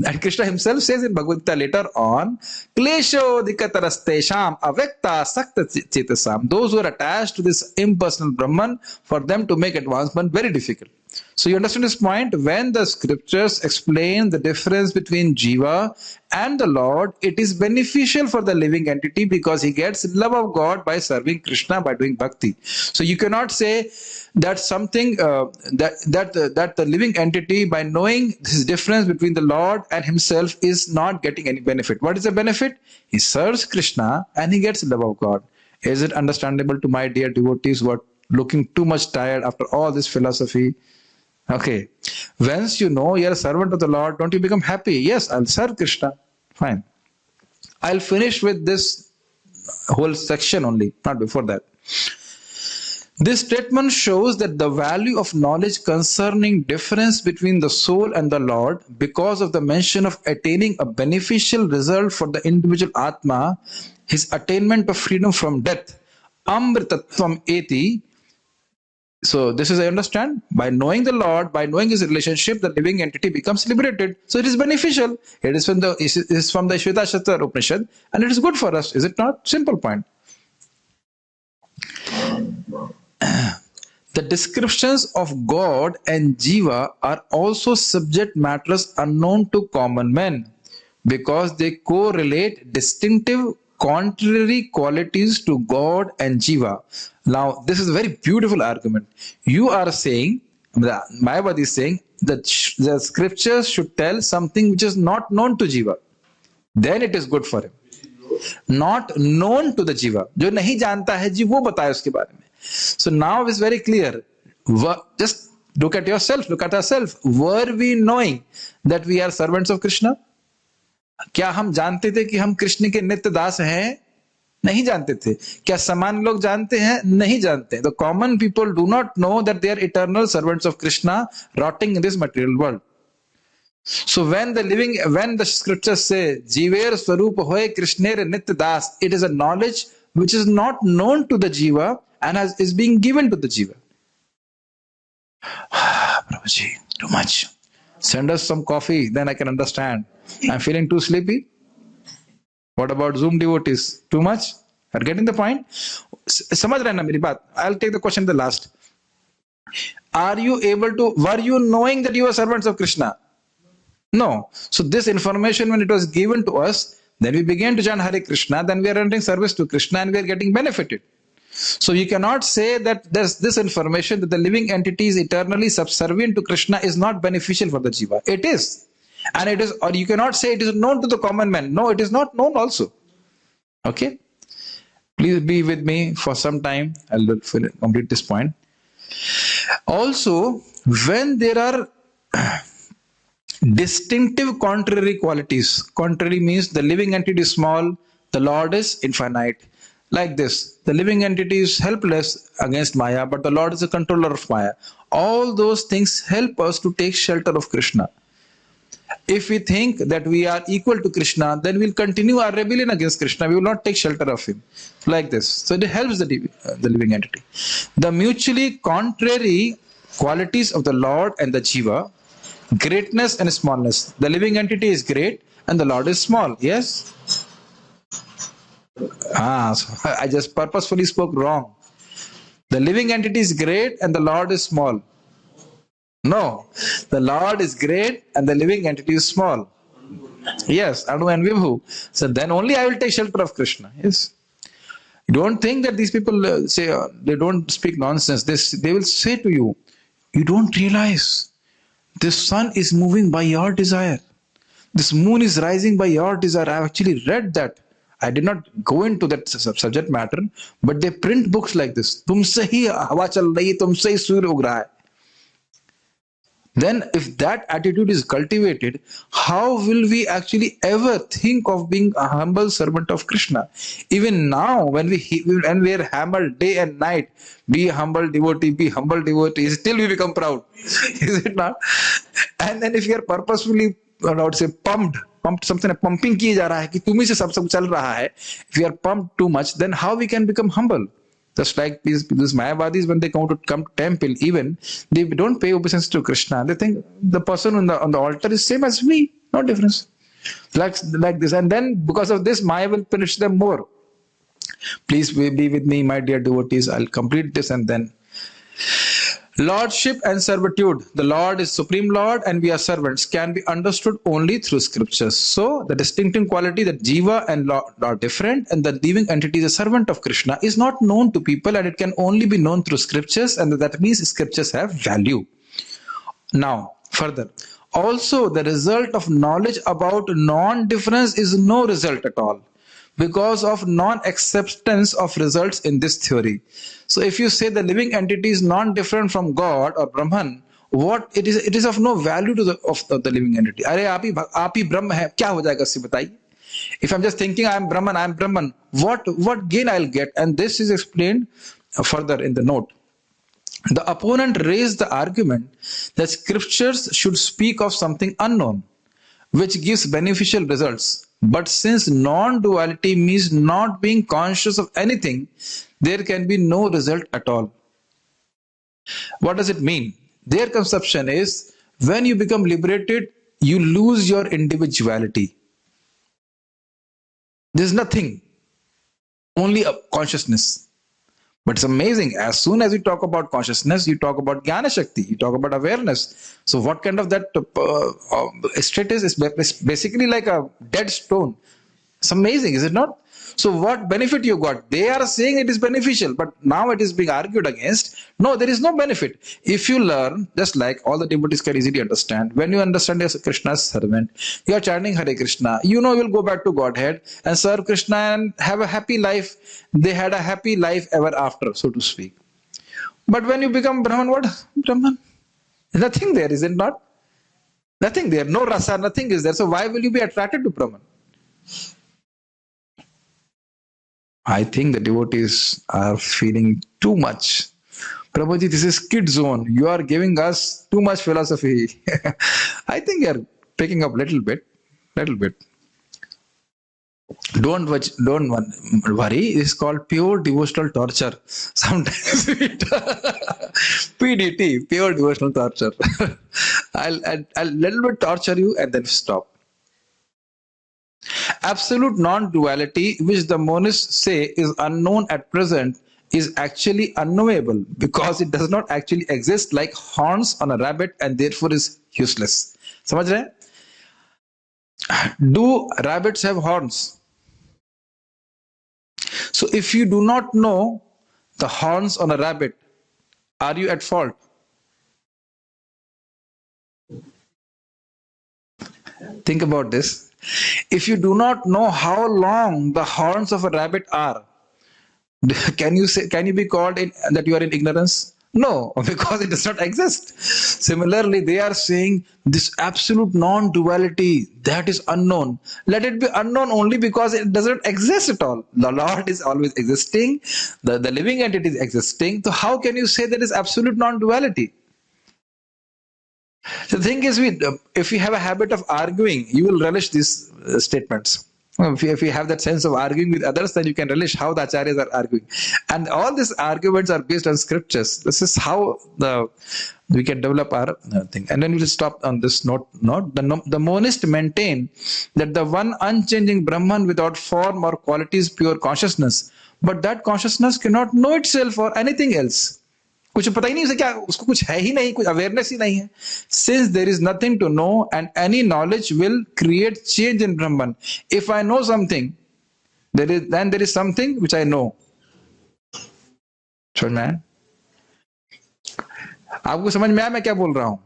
And Krishna himself says in Bhagavad Gita later on, Klesho dikatarastesham avekta sakta chetasam. Those who are attached to this impersonal Brahman, for them to make advancement very difficult. So you understand this point? When the scriptures explain the difference between Jiva and the Lord, it is beneficial for the living entity because he gets love of God by serving Krishna, by doing bhakti. So you cannot say that something that the living entity, by knowing this difference between the Lord and himself, is not getting any benefit. What is the benefit? He serves Krishna and he gets love of God. Is it understandable to my dear devotees who are looking too much tired after all this philosophy? Okay. Once you know you're a servant of the Lord, don't you become happy? Yes, I'll serve Krishna. Fine. I'll finish with this whole section only, not before that. This statement shows that the value of knowledge concerning difference between the soul and the Lord, because of the mention of attaining a beneficial result for the individual Atma, his attainment of freedom from death, amritatvam eti. So this is, I understand, by knowing the Lord, by knowing his relationship, the living entity becomes liberated. So it is beneficial. It is from the Shveta Upanishad and it is good for us. Is it not? Simple point. The descriptions of God and Jiva are also subject matters unknown to common men because they correlate distinctive contrary qualities to God and Jiva. Now, this is a very beautiful argument. You are saying, Mayavaada is saying, that the scriptures should tell something which is not known to Jiva. Then it is good for him. Not known to the Jiva. जो नहीं जानता है जी वो बताए उसके बारे में. So now it's very clear. Just look at yourself, look at ourselves. Were we knowing that we are servants of Krishna? क्या हम जानते थे कि हम कृष्ण के नित्य दास हैं? नहीं जानते थे. क्या सामान्य लोग जानते हैं? नहीं जानते. The common people do not know that they are eternal servants of Krishna rotting in this material world. So when the scriptures say Jiver Swarup Hoy Krishner Nitya Das, it is a knowledge which is not known to the Jiva and is being given to the Jiva. Prabhuji, too much. Send us some coffee, then I can understand. I'm feeling too sleepy. What about Zoom devotees? Too much? Are getting the point? समझ रहे हैं ना मेरी बात? I'll take the question the last. Were you knowing that you were servants of Krishna? No. So this information, when it was given to us, then we began to chant Hare Krishna, then we are rendering service to Krishna and we are getting benefited. So you cannot say that this information that the living entity is eternally subservient to Krishna is not beneficial for the Jiva. It is. And it is, or you cannot say it is known to the common man. No, it is not known also. Okay? Please be with me for some time. I'll complete this point. Also, when there are distinctive contrary qualities, contrary means the living entity is small, the Lord is infinite. Like this, the living entity is helpless against Maya, but the Lord is the controller of Maya. All those things help us to take shelter of Krishna. If we think that we are equal to Krishna, then we'll continue our rebellion against Krishna. We will not take shelter of him. Like this. So it helps the living entity. The mutually contrary qualities of the Lord and the Jiva, greatness and smallness. The living entity is great and the Lord is small. Yes? So I just purposefully spoke wrong. The living entity is great and the Lord is small. No, the Lord is great and the living entity is small. Yes, Anu and Vibhu. So then only I will take shelter of Krishna. Yes. You don't think that these people say they don't speak nonsense. They will say to you, you don't realize this sun is moving by your desire. This moon is rising by your desire. I have actually read that. I did not go into that subject matter, but they print books like this. तुमसे ही हवा चल रही है, तुमसे ही सूर्य उग रहा है. Then if that attitude is cultivated, how will we actually ever think of being a humble servant of Krishna? Even now, when we are hammered day and night, be a humble devotee, still we become proud. Is it not? And then if you are purposefully, I would say, pumped something, pumping kiya ja raha hai, ki tumhi se sab chal raha hai. If you are pumped too much, then how we can become humble? Just like these mayavadis, when they come to temple, even they don't pay obeisance to Krishna. They think the person on the altar is same as me, no difference. Like this, and then because of this, Maya will punish them more. Please be with me, my dear devotees. I'll complete this and then. Lordship and servitude. The Lord is Supreme Lord and we are servants, can be understood only through scriptures. So the distinctive quality that Jiva and Lord are different and the living entity is a servant of Krishna is not known to people, and it can only be known through scriptures, and that means scriptures have value. Now, further. Also, the result of knowledge about non-difference is no result at all, because of non-acceptance of results in this theory. So if you say the living entity is non-different from God or Brahman, what it is of no value to the living entity. Arey aap hi Brahma hai, kya ho jayega usse bataiye? If I'm just thinking I am Brahman, what gain I'll get? And this is explained further in the note. The opponent raised the argument that scriptures should speak of something unknown, which gives beneficial results. But since non-duality means not being conscious of anything, there can be no result at all. What does it mean? Their conception is, when you become liberated, you lose your individuality. There's nothing, only a consciousness. But it's amazing. As soon as you talk about consciousness, you talk about Jnana Shakti, you talk about awareness. So what kind of that status is basically like a dead stone. It's amazing, is it not? So what benefit you got? They are saying it is beneficial, but now it is being argued against. No, there is no benefit. If you learn, just like all the devotees can easily understand, when you understand as Krishna's servant, you are chanting Hare Krishna, you know you'll go back to Godhead and serve Krishna and have a happy life. They had a happy life ever after, so to speak. But when you become Brahman, what? Brahman? Nothing there, is it not? Nothing there. No rasa, nothing is there. So why will you be attracted to Brahman? I think the devotees are feeling too much. Prabhuji, this is kid zone. You are giving us too much philosophy. I think you are picking up little bit. Don't worry. It's called pure devotional torture. Sometimes PDT, pure devotional torture. I'll little bit torture you and then stop. Absolute non-duality, which the monists say is unknown at present, is actually unknowable because it does not actually exist like horns on a rabbit and therefore is useless. समझ रहे हैं? Do rabbits have horns? So if you do not know the horns on a rabbit, are you at fault? Think about this. If you do not know how long the horns of a rabbit are, can you be called that you are in ignorance? No, because it does not exist. Similarly, they are saying this absolute non-duality, that is unknown. Let it be unknown only because it doesn't exist at all. The Lord is always existing. The living entity is existing. So how can you say that is absolute non-duality? The thing is, if you have a habit of arguing, you will relish these statements. If you have that sense of arguing with others, then you can relish how the acharyas are arguing. And all these arguments are based on scriptures. This is how we can develop our thing. And then we'll stop on this note. The monists maintain that the one unchanging Brahman without form or quality is pure consciousness. but that consciousness cannot know itself or anything else. कुछ पता ही नहीं उसे, क्या उसको कुछ है ही नहीं, कुछ अवेयरनेस ही नहीं है. Since there is nothing to know and any knowledge will create change in Brahman. If I know something, then there is something which I know. समझ में आया? आपको समझ में आया मैं क्या बोल रहा हूं?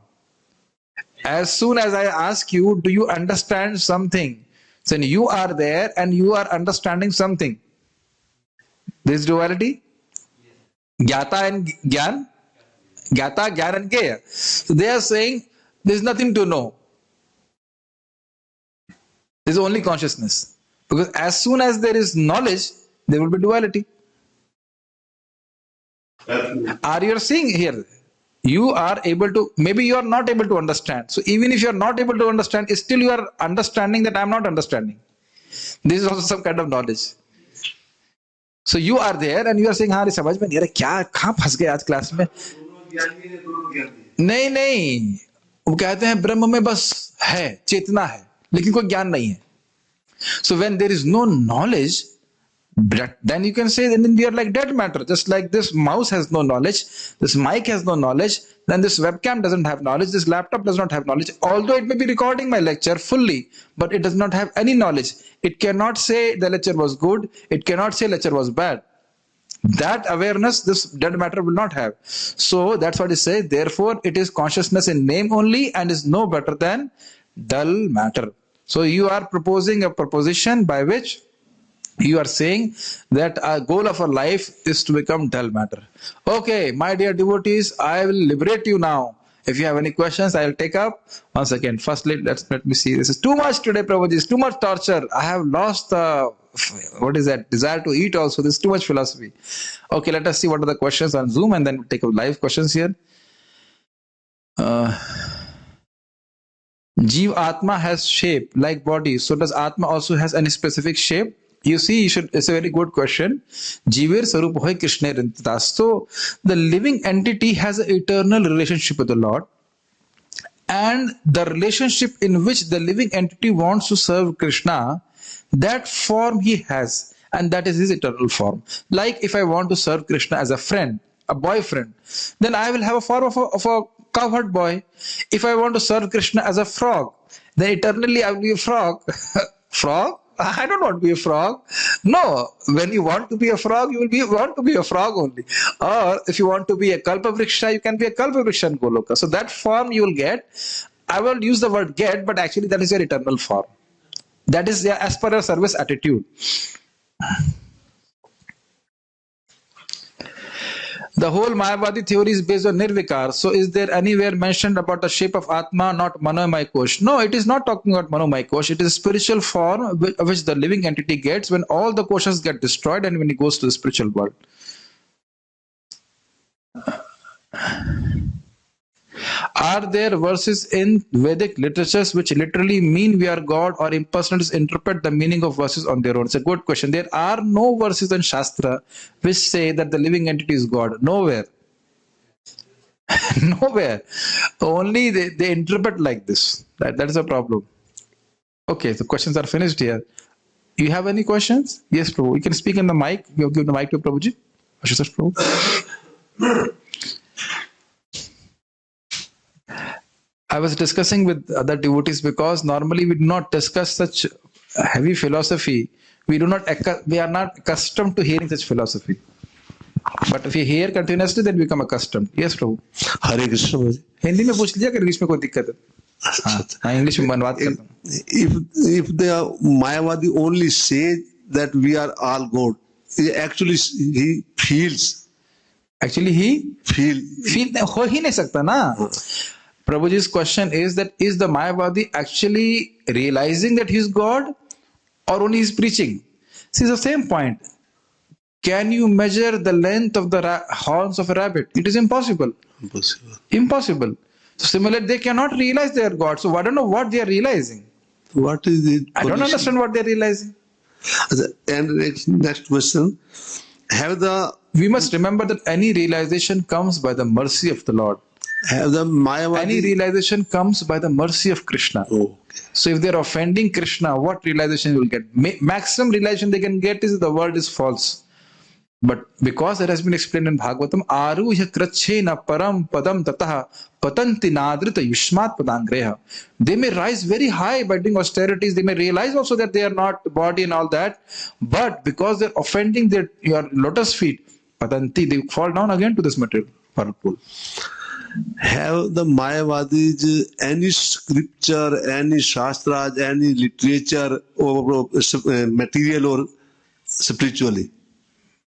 As soon as I ask you, do you understand something? Then you are there and you are understanding something. This duality? Gyata and Gyan? Gyata, Gyan and Gaya. So they are saying there is nothing to know. There is only consciousness. Because as soon as there is knowledge, there will be duality. Are you seeing here? You are able to, maybe you are not able to understand. So even if you are not able to understand, still you are understanding that I am not understanding. This is also some kind of knowledge. So you are there and you are saying, हाँ समझ में नहीं आ रहा, क्या कहाँ फंस गए आज क्लास में? नहीं नहीं, वो कहते हैं ब्रह्म में बस है, चेतना है, लेकिन कोई ज्ञान नहीं है. So when there is no knowledge, then you can say then we are like dead matter. Just like this mouse has no knowledge, this mic has no knowledge, then this webcam doesn't have knowledge, this laptop does not have knowledge. Although it may be recording my lecture fully, but it does not have any knowledge. It cannot say the lecture was good, it cannot say lecture was bad. That awareness this dead matter will not have. So that's what it says. Therefore it is consciousness in name only and is no better than dull matter. So you are proposing a proposition by which you are saying that a goal of our life is to become dull matter. Okay, my dear devotees, I will liberate you now. If you have any questions, I will take up. Once again, firstly, let me see. This is too much today, Prabhuji. It's too much torture. I have lost the, what is that, desire to eat also. There's too much philosophy. Okay, let us see what are the questions on Zoom and then we'll take up live questions here. Jeev Atma has shape like body. So does Atma also has any specific shape? You see, it's a very good question. Jeevir Sarup Hoy Krishna Rintas. So the living entity has an eternal relationship with the Lord. And the relationship in which the living entity wants to serve Krishna, that form he has. And that is his eternal form. Like if I want to serve Krishna as a friend, a boyfriend, then I will have a form of a cowherd boy. If I want to serve Krishna as a frog, then eternally I will be a frog. Frog? I don't want to be a frog. No, when you want to be a frog, you will want to be a frog only. Or if you want to be a kalpavriksha, you can be a kalpavriksha in Goloka. So that form you will get. I will use the word get, but actually that is your eternal form. That is as per your service attitude. The whole Mayavadi theory is based on Nirvikar. So is there anywhere mentioned about the shape of Atma, not Manomaya Kosh? No, it is not talking about Manomaya Kosh. It is a spiritual form which the living entity gets when all the koshas get destroyed and when he goes to the spiritual world. Are there verses in Vedic literatures which literally mean we are God, or impersonalists interpret the meaning of verses on their own? It's a good question. There are no verses in Shastra which say that the living entity is God. Nowhere. Nowhere. Only they interpret like this. That is a problem. Okay, the questions are finished here. You have any questions? Yes, Prabhu. You can speak in the mic. You give the mic to Prabhuji. Prabhu. I was discussing with other devotees because normally we do not discuss such heavy philosophy. We are not accustomed to hearing such philosophy. But if you hear continuously, then we become accustomed. Yes, Prabhu. Hare Krishna. Hindi में पूछ लीजिए, English में कोई दिक्कत है? हाँ, English में अनुवाद करता हूँ. If the Mayavadi only say that we are all God, actually he feels. Actually he feel हो ही नहीं सकता ना. Prabhuji's question is that is the Mayavadi actually realizing that he is God or only is preaching? See, the same point. Can you measure the length of the horns of a rabbit? It is impossible. Impossible. So similarly, they cannot realize they are God. So I don't know what they are realizing. What is it? I don't understand what they are realizing. And next question. We must remember that any realization comes by the mercy of the Lord. Any realization comes by the mercy of Krishna. Okay. So if they are offending Krishna, what realization will get? Maximum realization they can get is the world is false. But because it has been explained in Bhagavatam, aruhya krachena param padam tatah patanti nadrita yushmat padangreha. They may rise very high by doing austerities. They may realize also that they are not body and all that. But because they're offending your lotus feet, patanti, they fall down again to this material whirlpool. Have the Mayavadis any scripture, any shastras, any literature or material or spiritually?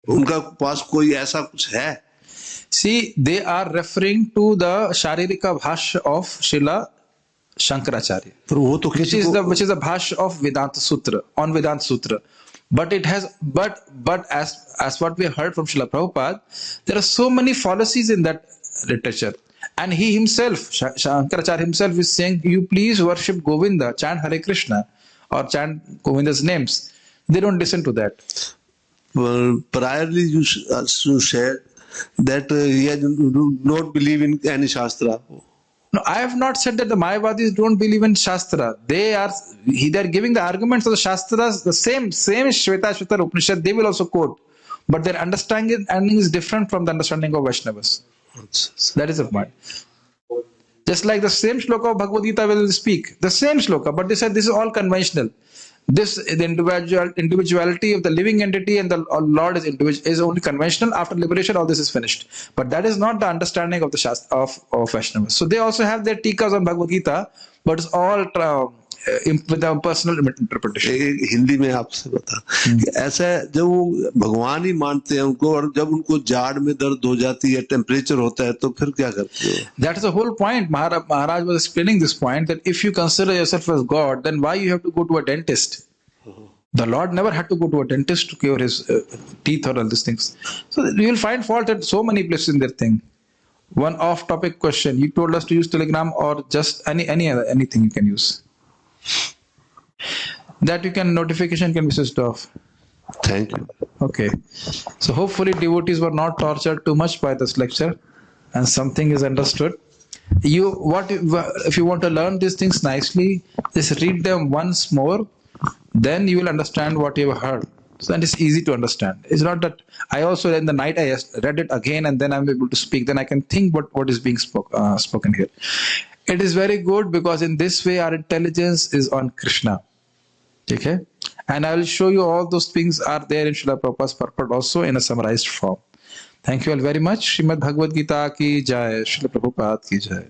उनका पास कोई ऐसा कुछ है? See, they are referring to the Sharirika Bhashya of Srila Shankaracharya, पर वो तो which किसी is the Bhashya of Vedanta Sutra, on Vedanta Sutra. But it has, but as what we heard from Srila Prabhupada, there are so many fallacies in that literature. And he himself, Shankaracharya himself, is saying, you please worship Govinda, chant Hare Krishna, or chant Govinda's names. They don't listen to that. Well, priorly you said that he do not believe in any shastra. No, I have not said that the Mayavadis don't believe in Shastra. They are giving the arguments of the Shastras, the same Shvetashvatara Upanishad, they will also quote. But their understanding is different from the understanding of Vaishnavas. That is the point. Just like the same shloka of Bhagavad Gita will speak, the same shloka, but they said this is all conventional. The individuality of the living entity and the Lord is only conventional. After liberation, all this is finished. But that is not the understanding of the Shastra of Vaishnavas. So they also have their tikas on Bhagavad Gita, but it's all with a personal interpretation. Hindi में आपसे बता कि ऐसा जब वो भगवान ही मानते हैं उनको और जब उनको जाड़ में दर्द हो जाती है टेम्परेचर होता है तो फिर क्या करते हो? That is the whole point. Maharaj was explaining this point that if you consider yourself as God, then why you have to go to a dentist? The Lord never had to go to a dentist to cure his teeth or all these things. So you will find fault at so many places in their thing. One off-topic question. You told us to use Telegram or just anything you can use. That notification can be switched off. Thank you. Okay. So hopefully devotees were not tortured too much by this lecture and something is understood. If you want to learn these things nicely, just read them once more, then you will understand what you have heard. So then it's easy to understand. It's not that I also in the night I read it again and then I'm able to speak. Then I can think what is being spoken here. It is very good because in this way our intelligence is on Krishna. Okay? And I will show you all those things are there in Srila Prabhupada's purport also in a summarized form. Thank you all very much. Srimad Bhagavad Gita ki jai. Srila Prabhupada ki jai.